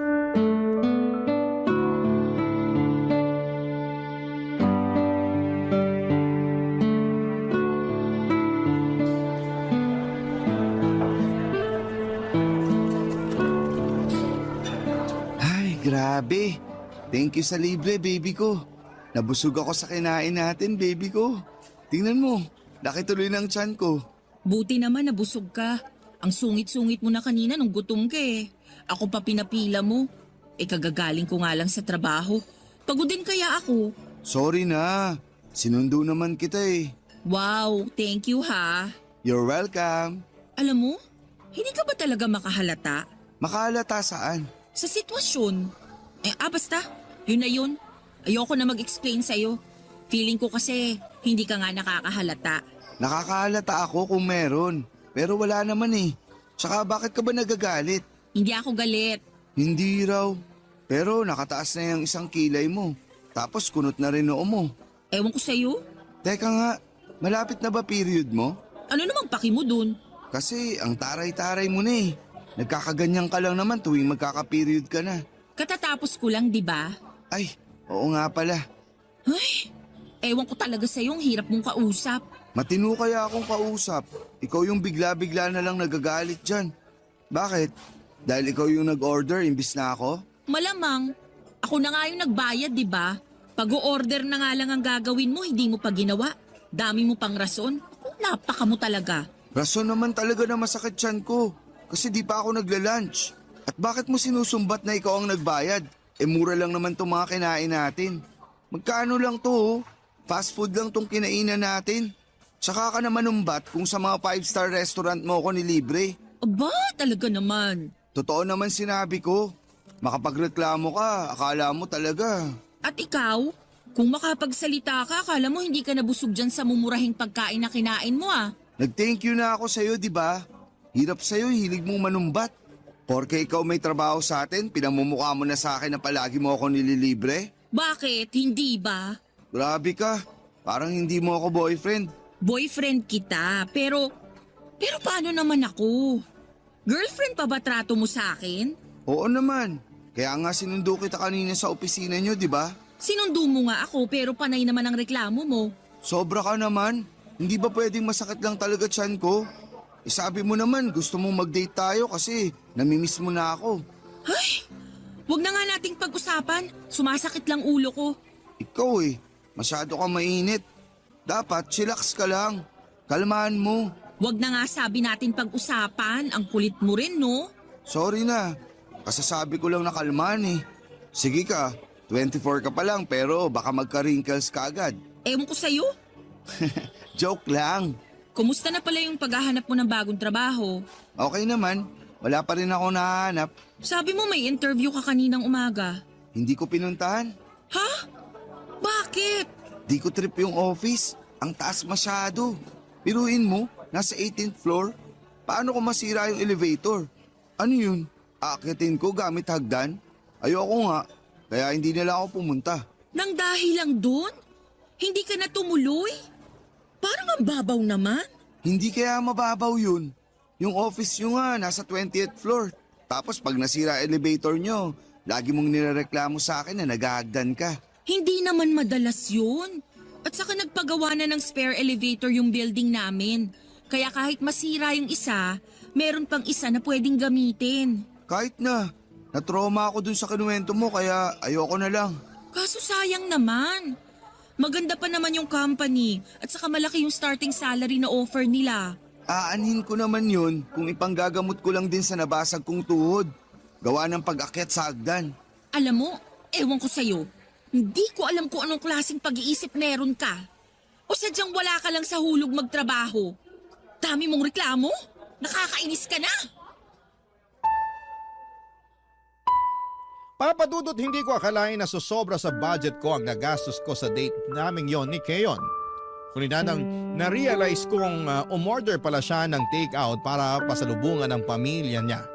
Ay, grabe. Thank you sa libre, baby ko. Nabusog ako sa kinain natin, baby ko. Tingnan mo, laki tuloy ng tiyan ko. Buti naman nabusog ka. Ang sungit-sungit mo na kanina nung gutom ka eh. Ako pa pinapila mo. Kagagaling ko nga lang sa trabaho. Pagod din kaya ako. Sorry na, sinundo naman kita eh. Wow, thank you ha. You're welcome. Alam mo, hindi ka ba talaga makahalata? Makahalata saan? Sa sitwasyon. Basta. Yun na yun. Ayoko na mag-explain sa'yo. Feeling ko kasi hindi ka nga nakakahalata. Nakakahalata ako kung meron. Pero wala naman eh. Tsaka bakit ka ba nagagalit? Hindi ako galit. Hindi raw. Pero nakataas na yung isang kilay mo. Tapos kunot na rin noo mo. Ewan ko sa'yo. Teka nga, malapit na ba period mo? Ano namang paki mo dun? Kasi ang taray-taray mo na eh. Nagkakaganyan ka lang naman tuwing magkaka-period ka na. Katatapos ko lang, di ba? Ay, oo nga pala. Ay, ewan ko talaga sa'yo, ang hirap mong kausap. Matino kaya akong kausap. Ikaw yung bigla-bigla na lang nagagalit dyan. Bakit? Dahil ikaw yung nag-order imbis na ako? Malamang. Ako na nga yung nagbayad, di ba? Pag-o-order na nga lang ang gagawin mo, hindi mo pa ginawa. Dami mo pang rason. Napaka mo talaga. Rason naman talaga na masakit tiyan ko. Kasi di pa ako nagla-lunch. At bakit mo sinusumbat na ikaw ang nagbayad? Mura lang naman itong mga kinain natin. Magkano lang to oh? Fast food lang tong kinainan natin. Tsaka ka naman umbat kung sa mga 5-star restaurant mo ako nilibre. Aba, talaga naman. Totoo naman sinabi ko. Makapagreklamo ka, akala mo talaga. At ikaw, kung makapagsalita ka, akala mo hindi ka nabusog dyan sa mumurahing pagkain na kinain mo ah. Nag-thank you na ako sa'yo, di ba? Hirap sa'yo, hilig mong manumbat. Porke ikaw may trabaho sa atin, pinamumukha mo na sa akin na palagi mo ako nililibre? Bakit? Hindi ba? Grabe ka. Parang hindi mo ako boyfriend. Boyfriend kita, pero paano naman ako? Girlfriend pa ba trato mo sa akin? Oo naman. Kaya nga sinundo kita kanina sa opisina nyo, di ba? Sinundo mo nga ako pero panay naman ang reklamo mo. Sobra ka naman. Hindi ba pwedeng masakit lang talaga tiyan ko? Sabi mo naman gusto mong mag-date tayo kasi namimiss mo na ako. Ay, wag na nga nating pag-usapan. Sumasakit lang ulo ko. Ikaw masyado ka mainit. Dapat chillax ka lang. Kalmahan mo. Wag na nga sabi natin pag-usapan. Ang kulit mo rin, no? Sorry na. Kasasabi ko lang na kalmahan Sige ka, 24 ka pa lang pero baka magka-wrinkles ka agad. Ewan ko sa'yo. Joke lang. Kumusta na pala yung paghahanap mo ng bagong trabaho? Okay naman. Wala pa rin ako nahanap. Sabi mo may interview ka kaninang umaga. Hindi ko pinuntahan. Ha? Bakit? Di ko trip yung office. Ang taas masyado. Piruin mo, nasa 18th floor. Paano ko masira yung elevator? Ano yun? Aakyatin ko gamit hagdan? Ayoko nga. Kaya hindi nila ako pumunta. Nang dahil lang dun? Hindi ka na tumuloy? Parang ang babaw naman. Hindi kaya mababaw yun. Yung office nyo nga, nasa 20th floor. Tapos pag nasira elevator nyo, lagi mong nirereklamo sa akin na naghahagdan ka. Hindi naman madalas yun. At saka nagpagawa na ng spare elevator yung building namin. Kaya kahit masira yung isa, meron pang isa na pwedeng gamitin. Kahit na, natroma ako dun sa kinuwento mo kaya ayoko na lang. Kaso sayang naman. Maganda pa naman yung company at saka malaki yung starting salary na offer nila. Aanhin ko naman yun kung ipanggagamot ko lang din sa nabasag kong tuhod. Gawa ng pag-akyat sa hagdan. Alam mo, ewan ko sa'yo. Hindi ko alam kung anong klaseng pag-iisip meron ka. O sadyang wala ka lang sa hulog magtrabaho. Dami mong reklamo? Nakakainis ka na! Papadudot, hindi ko akalain na susobra sa budget ko ang nagastos ko sa date naming yon ni Keon. Kunina nang na-realize kong umorder pala siya ng take-out para pasalubungan ng pamilya niya.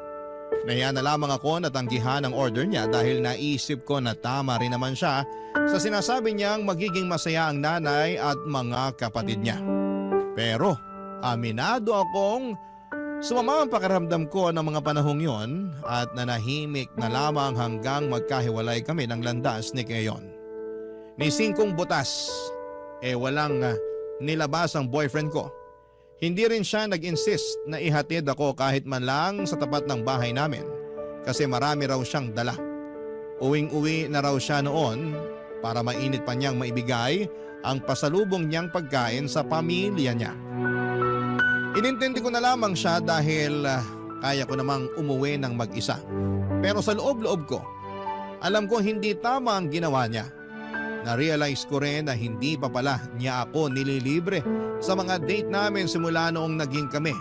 Nahiya na lamang ako na tanggihan ang order niya dahil naisip ko na tama rin naman siya sa sinasabi niyang magiging masaya ang nanay at mga kapatid niya. Pero aminado akong sumama ang pakiramdam ko ng mga panahong yon at nanahimik na lamang hanggang magkahiwalay kami ng landas ni Keon. Ni singkong butas, walang nilabas ang boyfriend ko. Hindi rin siya nag-insist na ihatid ako kahit man lang sa tapat ng bahay namin kasi marami raw siyang dala. Uwing-uwi na raw siya noon para mainit pa niyang maibigay ang pasalubong niyang pagkain sa pamilya niya. Inintindi ko na lamang siya dahil kaya ko namang umuwi ng mag-isa. Pero sa loob-loob ko, alam ko hindi tama ang ginawa niya. Na-realize ko rin na hindi pa pala niya ako nililibre sa mga date namin simula noong naging kami.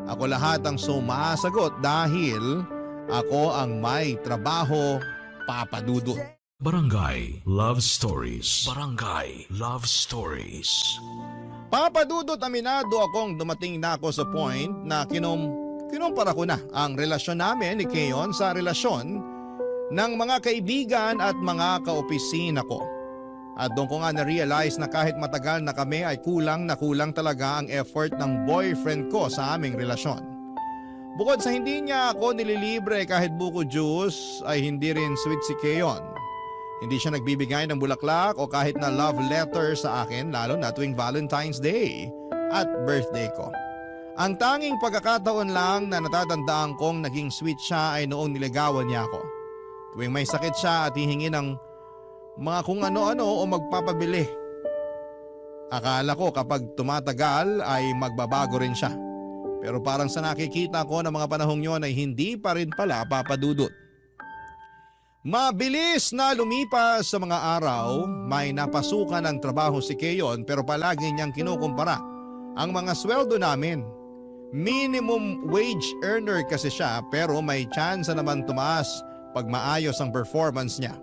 Ako lahat ang sumasagot dahil ako ang may trabaho, Papa Dudut. Barangay Love Stories. Barangay Love Stories. Papa Dudut, aminado akong dumating na ako sa point na kinumpara ko na ang relasyon namin ni Keon sa relasyon ng mga kaibigan at mga kaopisina ko. At doon ko nga na-realize na kahit matagal na kami ay kulang na kulang talaga ang effort ng boyfriend ko sa aming relasyon. Bukod sa hindi niya ako nililibre kahit buko juice ay hindi rin sweet si Keon. Hindi siya nagbibigay ng bulaklak o kahit na love letter sa akin lalo na tuwing Valentine's Day at birthday ko. Ang tanging pagkakataon lang na natatandaan kong naging sweet siya ay noong niligawan niya ako. Tuwing may sakit siya at hihingi ng mga kung ano-ano o magpapabili. Akala ko kapag tumatagal ay magbabago rin siya. Pero parang sa nakikita ko ng mga panahong yon ay hindi pa rin pala papadudot. Mabilis na lumipas sa mga araw, may napasukan ng trabaho si Keon pero palagi niyang kinukumpara ang mga sweldo namin. Minimum wage earner kasi siya pero may chance naman tumaas pag maayos ang performance niya.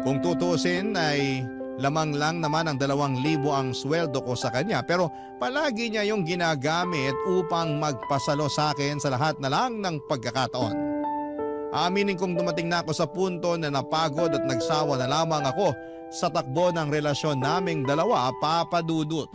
Kung tutusin ay lamang lang naman ang 2,000 ang sweldo ko sa kanya pero palagi niya yung ginagamit upang magpasalo sa akin sa lahat na lang ng pagkakataon. Aminin kong dumating na ako sa punto na napagod at nagsawa na lamang ako sa takbo ng relasyon naming dalawa, Papa Dudut.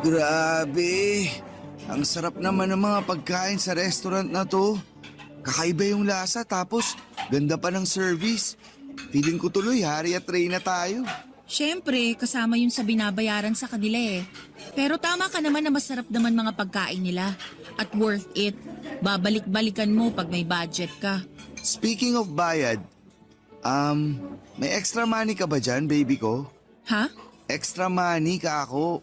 Grabe! Ang sarap naman ng mga pagkain sa restaurant na to. Kakaiba yung lasa tapos ganda pa ng service. Feeling ko tuloy hari at reyna tayo. Siyempre, kasama yun sa binabayaran sa kanila eh. Pero tama ka naman na masarap naman mga pagkain nila. At worth it. Babalik-balikan mo pag may budget ka. Speaking of bayad, may extra money ka ba dyan, baby ko? Ha? Extra money ka ako.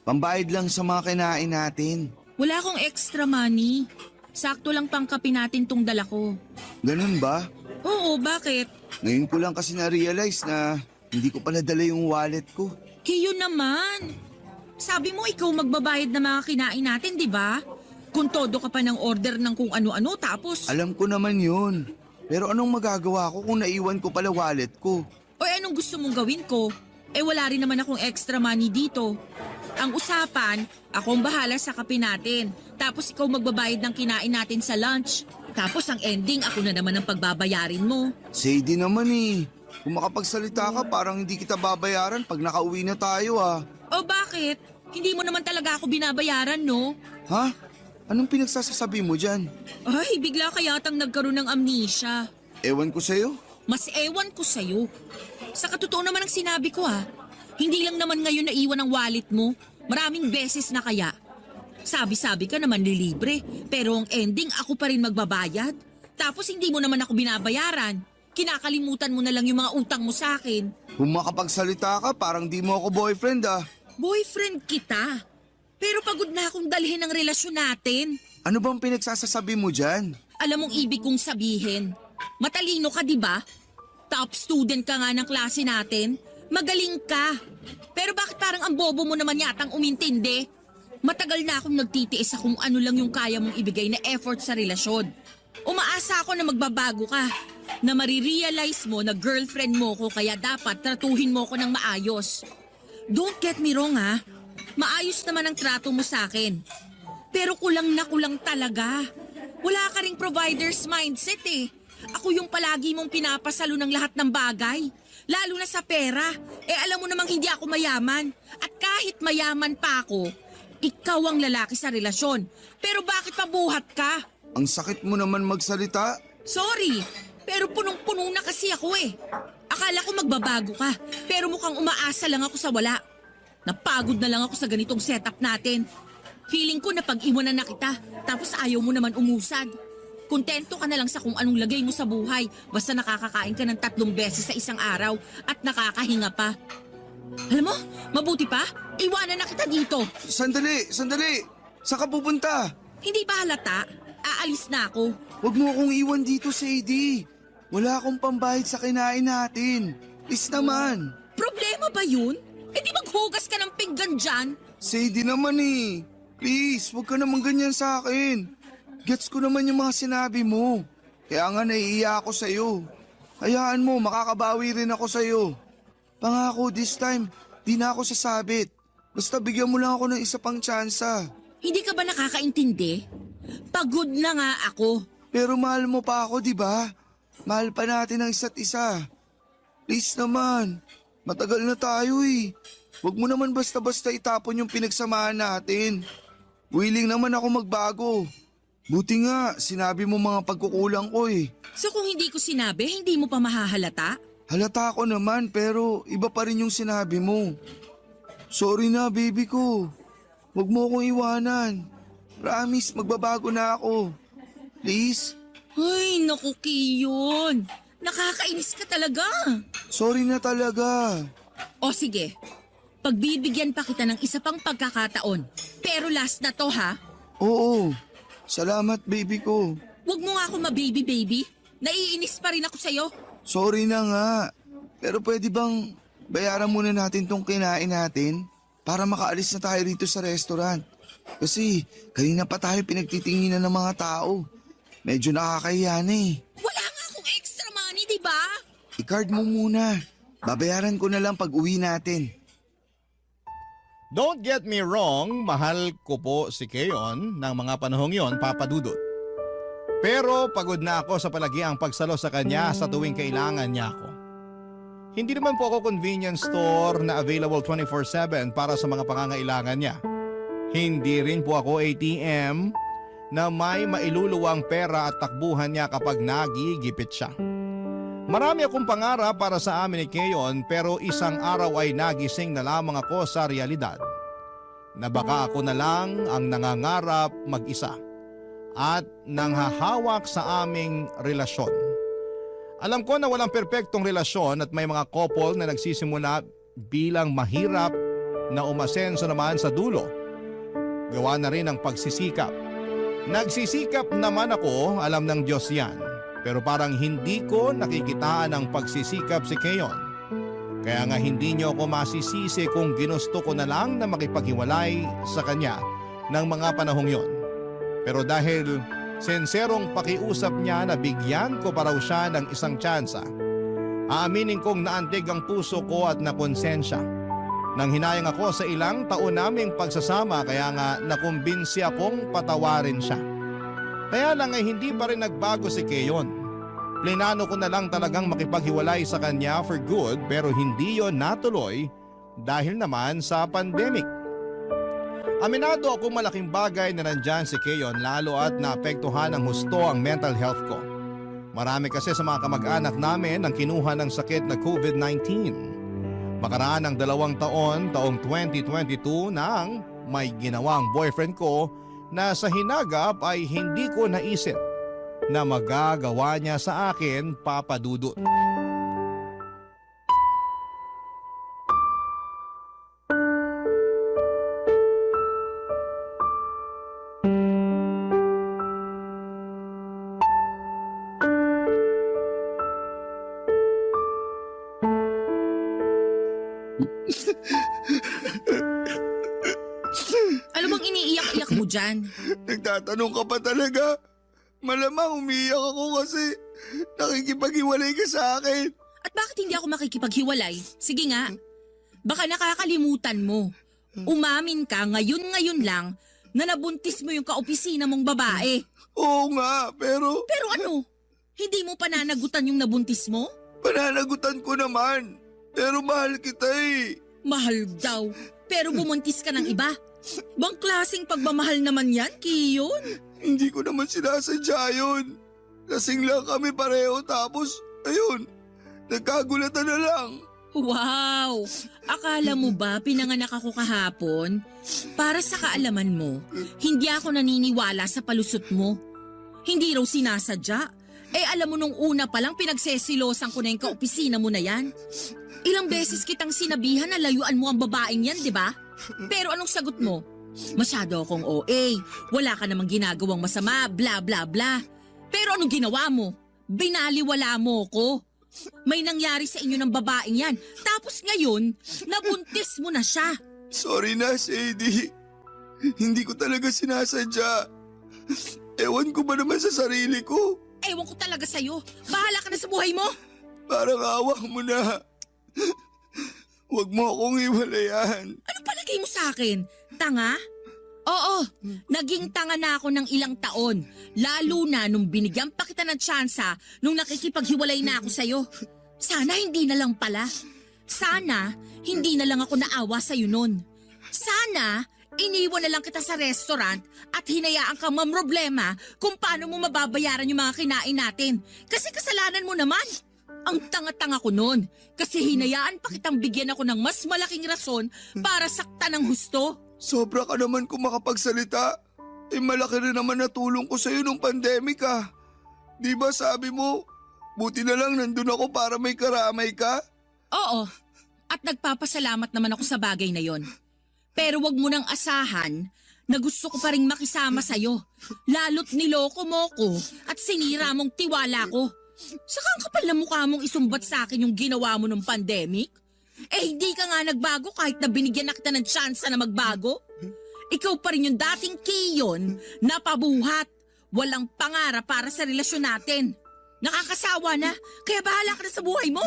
Pambayad lang sa mga kinain natin. Wala akong extra money. Sakto lang pang kape natin tong dala ko. Ganun ba? Oo, bakit? Ngayon ko lang kasi na-realize na hindi ko pala dala yung wallet ko. Kiyo naman. Sabi mo ikaw magbabayad ng mga kinain natin, di ba? Kung todo ka pa ng order ng kung ano-ano tapos... Alam ko naman yun. Pero anong magagawa ko kung naiwan ko pala wallet ko? O anong gusto mong gawin ko? Eh wala rin naman akong extra money dito. Ang usapan, akong bahala sa kape natin. Tapos ikaw magbabayad ng kinain natin sa lunch. Tapos ang ending, ako na naman ang pagbabayarin mo. Sadie naman eh. Kung makapagsalita ka, parang hindi kita babayaran pag nakauwi na tayo ah. O bakit? Hindi mo naman talaga ako binabayaran, no? Ha? Anong pinagsasasabi mo dyan? Ay, bigla ka yatang nagkaroon ng amnesia. Ewan ko sa'yo. Mas ewan ko sa'yo. Sa katotoo naman ang sinabi ko ha. Hindi lang naman ngayon naiwan ang wallet mo. Maraming beses na kaya. Sabi-sabi ka naman nilibre, pero ang ending ako pa rin magbabayad. Tapos hindi mo naman ako binabayaran. Kinakalimutan mo na lang yung mga utang mo sa akin. Kung makapagsalita ka, parang di mo ako boyfriend ah. Boyfriend kita. Pero pagod na akong dalhin ang relasyon natin. Ano bang pinagsasasabi mo dyan? Alam mong ibig kong sabihin. Matalino ka, di ba? Top student ka nga ng klase natin. Magaling ka. Pero bakit parang ang bobo mo naman yatang umintindi? Matagal na akong nagtitiis sa kung ano lang yung kaya mong ibigay na effort sa relasyon. Umaasa ako na magbabago ka. Na marirealize mo na girlfriend mo ko kaya dapat tratuhin mo ko ng maayos. Don't get me wrong ha. Maayos naman ang trato mo sa akin. Pero kulang na kulang talaga. Wala ka ring provider's mindset eh. Ako yung palagi mong pinapasalo ng lahat ng bagay. Lalo na sa pera. Eh alam mo namang hindi ako mayaman. At kahit mayaman pa ako, ikaw ang lalaki sa relasyon. Pero bakit pabuhat ka? Ang sakit mo naman magsalita. Sorry, pero punong-puno na kasi ako eh. Akala ko magbabago ka, pero mukhang umaasa lang ako sa wala. Napagod na lang ako sa ganitong setup natin. Feeling ko na pag-iwanan na kita, tapos ayaw mo naman umusad. Kontento ka na lang sa kung anong lagay mo sa buhay, basta nakakakain ka ng 3 beses sa isang araw at nakakahinga pa. Alam mo, mabuti pa, iwanan na kita dito. Sandali! Saan ka pupunta? Hindi ba halata? Aalis na ako. Huwag mo akong iwan dito, Sadie. Wala akong pambayad sa kinain natin. Please naman. Problema ba yun? Eh di maghugas ka ng pinggan dyan. Sadie naman eh. Please, huwag ka naman ganyan sa akin. Gets ko naman yung mga sinabi mo. Kaya nga naiiya ako sa'yo. Hayaan mo, makakabawi rin ako sa'yo. Pangako, this time, di na ako sasabit. Basta bigyan mo lang ako ng isa pang tsansa. Hindi ka ba nakakaintindi? Pagod na nga ako. Pero mahal mo pa ako, di ba? Mahal pa natin ang isa't isa. Please naman, matagal na tayo eh. Huwag mo naman basta-basta itapon yung pinagsamahan natin. Willing naman ako magbago. Buti nga, sinabi mo mga pagkukulang ko eh. So kung hindi ko sinabi, hindi mo pa mahahalata? Halata ko naman pero iba pa rin yung sinabi mo. Sorry na baby ko. Huwag mo akong iwanan. Promise, magbabago na ako. Please? Ay, naku Kiyon. Nakakainis ka talaga. Sorry na talaga. O sige, pagbibigyan pa kita ng isa pang pagkakataon. Pero last na to ha. Oo, salamat baby ko. Huwag mo nga ako ma-baby-baby. Naiinis pa rin ako sa'yo. Sorry na nga. Pero pwede bang bayaran muna natin tong kinain natin para makaalis na tayo rito sa restaurant? Kasi kanina pa tayo pinagtitinginan ng mga tao. Medyo nakakahiya na eh. Wala nga akong extra money, di ba? I-card mo muna. Babayaran ko na lang pag uwi natin. Don't get me wrong, mahal ko po si Keon ng mga panahong yon, Papa Dudut. Pero pagod na ako sa palagiang pagsalo sa kanya sa tuwing kailangan niya ako. Hindi naman po ako convenience store na available 24/7 para sa mga pangangailangan niya. Hindi rin po ako ATM na may mailuluwang pera at takbuhan niya kapag nagigipit siya. Marami akong pangarap para sa amin ni Keon pero isang araw ay nagising na lamang ako sa realidad na baka ako na lang ang nangangarap mag-isa at nanghahawak sa aming relasyon. Alam ko na walang perpektong relasyon at may mga couple na nagsisimula bilang mahirap na umasenso naman sa dulo. Gawa na rin ang pagsisikap. Nagsisikap naman ako, alam ng Diyos yan. Pero parang hindi ko nakikitaan ang pagsisikap si Keon. Kaya nga hindi niyo ako masisisi kung ginusto ko na lang na makipaghiwalay sa kanya ng mga panahong yon. Pero dahil senserong pakiusap niya na bigyan ko pa raw siya ng isang tsansa, aaminin kong naantig ang puso ko at nakonsensya. Nang hinayang ako sa ilang taon naming pagsasama kaya nga nakumbinsi akong patawarin siya. Kaya lang ay hindi pa rin nagbago si Keon. Plinano ko na lang talagang makipaghiwalay sa kanya for good pero hindi yon natuloy dahil naman sa pandemic. Aminado ako malaking bagay na nandyan si Keon lalo at naapektuhan ng husto ang mental health ko. Marami kasi sa mga kamag-anak namin ang kinuha ng sakit na COVID-19. Makaraan ng 2 taon, taong 2022 nang may ginawang boyfriend ko na sa hinagap ay hindi ko naisip na magagawa niya sa akin, Papa Dudut. Ano bang iniiyak-iyak mo dyan? Nagtatanong ka pa talaga? Malamang umiyak ako kasi nakikipaghiwalay ka sa akin. At bakit hindi ako makikipaghiwalay? Sige nga. Baka nakakalimutan mo. Umamin ka ngayon lang na nabuntis mo yung kaopisina mong babae. Oo nga, pero Pero ano? Hindi mo pananagutan yung nabuntis mo? pananagutan ko naman. Pero mahal kita eh. Mahal daw. Pero bumuntis ka ng iba. Bang klaseng pagmamahal naman yan, Kiyon? Hindi ko naman sinasadya yun. Lasing lang kami pareho tapos, ayun, nagkagulatan na lang. Wow! Akala mo ba pinanganak ako kahapon? Para sa kaalaman mo, hindi ako naniniwala sa palusot mo. Hindi raw sinasadya. Alam mo nung una pa lang pinagsesilosan ko na yung kaopisina mo na yan. Ilang beses kitang sinabihan na layuan mo ang babaeng yan, di ba? Pero anong sagot mo? Masyado akong OA, wala ka namang ginagawang masama, bla bla bla. Pero anong ginawa mo? Binaliwala mo ko. May nangyari sa inyo ng babaeng yan. Tapos ngayon, nabuntis mo na siya. Sorry na, Sadie. Hindi ko talaga sinasadya. Ewan ko ba naman sa sarili ko? Ewan ko talaga sa'yo. Bahala ka na sa buhay mo. Parang awa mo na. Huwag mo akong iwalayan. Ano palagay mo sa akin? Tanga? Oo, naging tanga na ako ng ilang taon. Lalo na nung binigyan pa kita ng tsansa nung nakikipaghiwalay na ako sa'yo. Sana hindi na lang pala. Sana hindi na lang ako naawa sa'yo nun. Sana iniwan na lang kita sa restaurant at hinayaan kang mamroblema kung paano mo mababayaran yung mga kinain natin. Kasi kasalanan mo naman. Ang tanga-tanga ko nun kasi hinayaan pa kitang bigyan ako ng mas malaking rason para saktan ng husto. Sobra ka naman kung makapagsalita. Malaki rin naman natulong ko sa'yo nung pandemic ah. Di ba sabi mo, buti na lang nandun ako para may karamay ka? Oo, at nagpapasalamat naman ako sa bagay na yon. Pero wag mo nang asahan na gusto ko pa rin makisama sa'yo. Lalo't niloko mo ko at sinira mong tiwala ko. Saka ang kapal na mukha mong isumbat sa akin yung ginawa mo nung pandemic. Hindi ka nga nagbago kahit na binigyan na kita ng tsansa na magbago. Ikaw pa rin yung dating Kiyon na pabuhat. Walang pangarap para sa relasyon natin. Nakakasawa na, kaya bahala ka na sa buhay mo.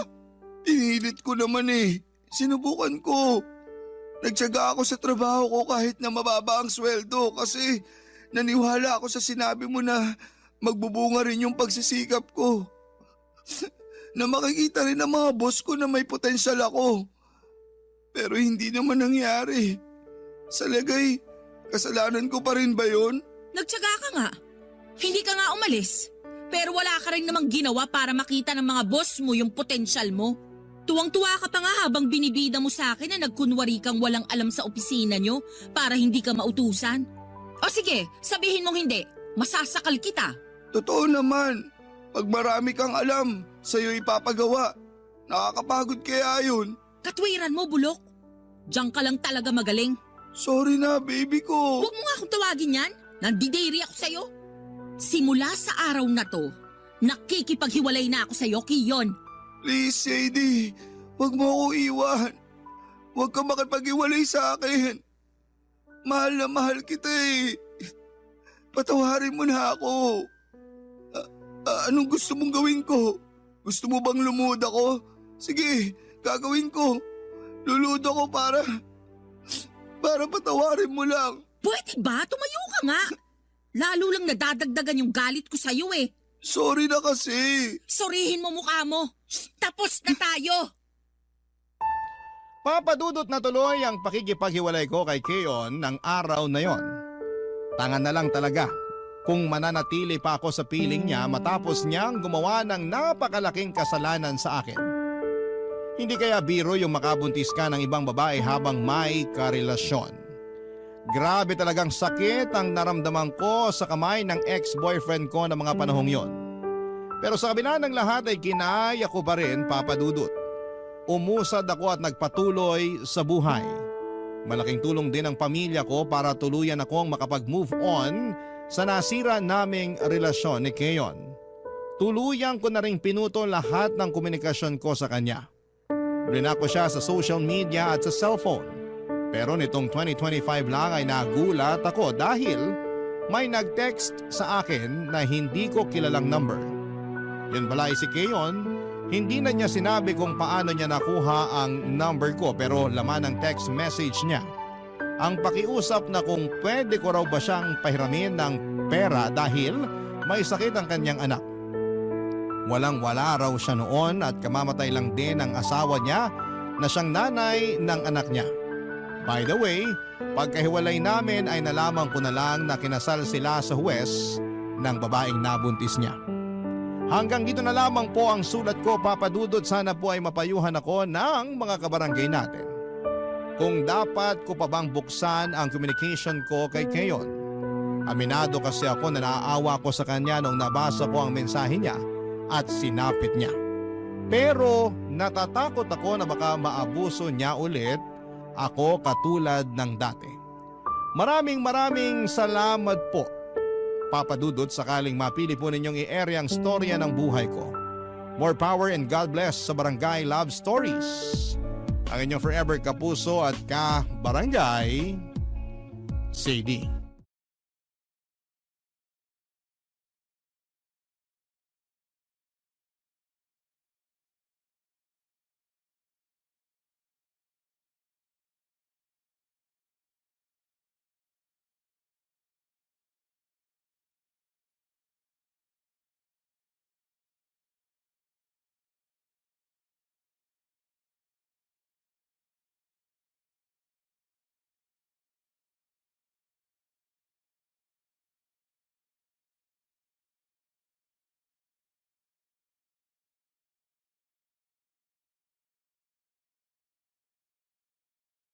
Pinilit ko naman eh. Sinubukan ko. Nagtiyaga ako sa trabaho ko kahit na mababa ang sweldo kasi naniwala ako sa sinabi mo na magbubunga rin yung pagsisikap ko. Na makikita rin ng mga boss ko na may potensyal ako. Pero hindi naman nangyari. Sa lagay, kasalanan ko pa rin ba yun? Nagtiyaga ka nga. Hindi ka nga umalis. Pero wala ka rin namang ginawa para makita ng mga boss mo yung potensyal mo. Tuwang-tuwa ka pa nga habang binibida mo sa akin na nagkunwari kang walang alam sa opisina nyo para hindi ka mautusan. O sige, sabihin mong hindi. Masasakal kita. Totoo naman. Pag marami kang alam, sa'yo ipapagawa. Nakakapagod kaya yun. Katwiran mo, bulok. Diyan ka lang talaga magaling. Sorry na, baby ko. Huwag mo nga akong tawagin yan. Nandidiri ako sa'yo. Simula sa araw na to, nakikipaghiwalay na ako sa'yo, Kiyon. Please, Sadie. Huwag mo ako iwan. Huwag ka makipag-iwalay sa akin. Mahal na mahal kita eh. Patawarin mo na ako. Anong gusto mong gawin ko? Gusto mo bang lumuda ko? Sige, gagawin ko. Luluda ko para patawarin mo lang. Pwede ba? Tumayo ka nga. Lalo lang nadadagdagan yung galit ko sa'yo eh. Sorry na kasi. Sorihin mo mukha mo. Tapos na tayo. Papadudot na tuloy ang pakikipaghiwalay ko kay Keon ng araw na yon. Tangan na lang talaga kung mananatili pa ako sa piling niya matapos niyang gumawa ng napakalaking kasalanan sa akin. Hindi kaya biro yung makabuntis ka ng ibang babae habang may karelasyon. Grabe talagang sakit ang naramdaman ko sa kamay ng ex-boyfriend ko ng mga panahong yon. Pero sa kabila ng lahat ay kinaya ko pa rin, Papa Dudut. Umusad ako at nagpatuloy sa buhay. Malaking tulong din ang pamilya ko para tuluyan akong makapag-move on sa nasira naming relasyon ni Keon. Tuluyan ko na rin pinuto lahat ng komunikasyon ko sa kanya. Blinak ko siya sa social media at sa cellphone. Pero nitong 2025 lang ay nagulat ako dahil may nag-text sa akin na hindi ko kilalang number. Yun pala ay si Keon, hindi na niya sinabi kung paano niya nakuha ang number ko pero laman ng text message niya. Ang pakiusap na kung pwede ko raw ba siyang pahiramin ng pera dahil may sakit ang kanyang anak. Walang-wala raw siya noon at kamamatay lang din ang asawa niya na siyang nanay ng anak niya. By the way, pagkahiwalay namin ay nalaman ko na lang na kinasal sila sa huwes ng babaeng nabuntis niya. Hanggang dito na lamang po ang sulat ko, Papa Dudut. Sana po ay mapayuhan ako ng mga kabarangay natin. Kung dapat ko pa bang buksan ang communication ko kay Keon. Aminado kasi ako na naaawa ko sa kanya nung nabasa ko ang mensahe niya at sinapit niya. Pero natatakot ako na baka maabuso niya ulit ako katulad ng dati. Maraming salamat po, Papa Dudut, sakaling mapili po ninyong i-ere ang storya ng buhay ko. More power and God bless sa Barangay Love Stories. Ang inyong forever kapuso at ka-barangay, Sadie.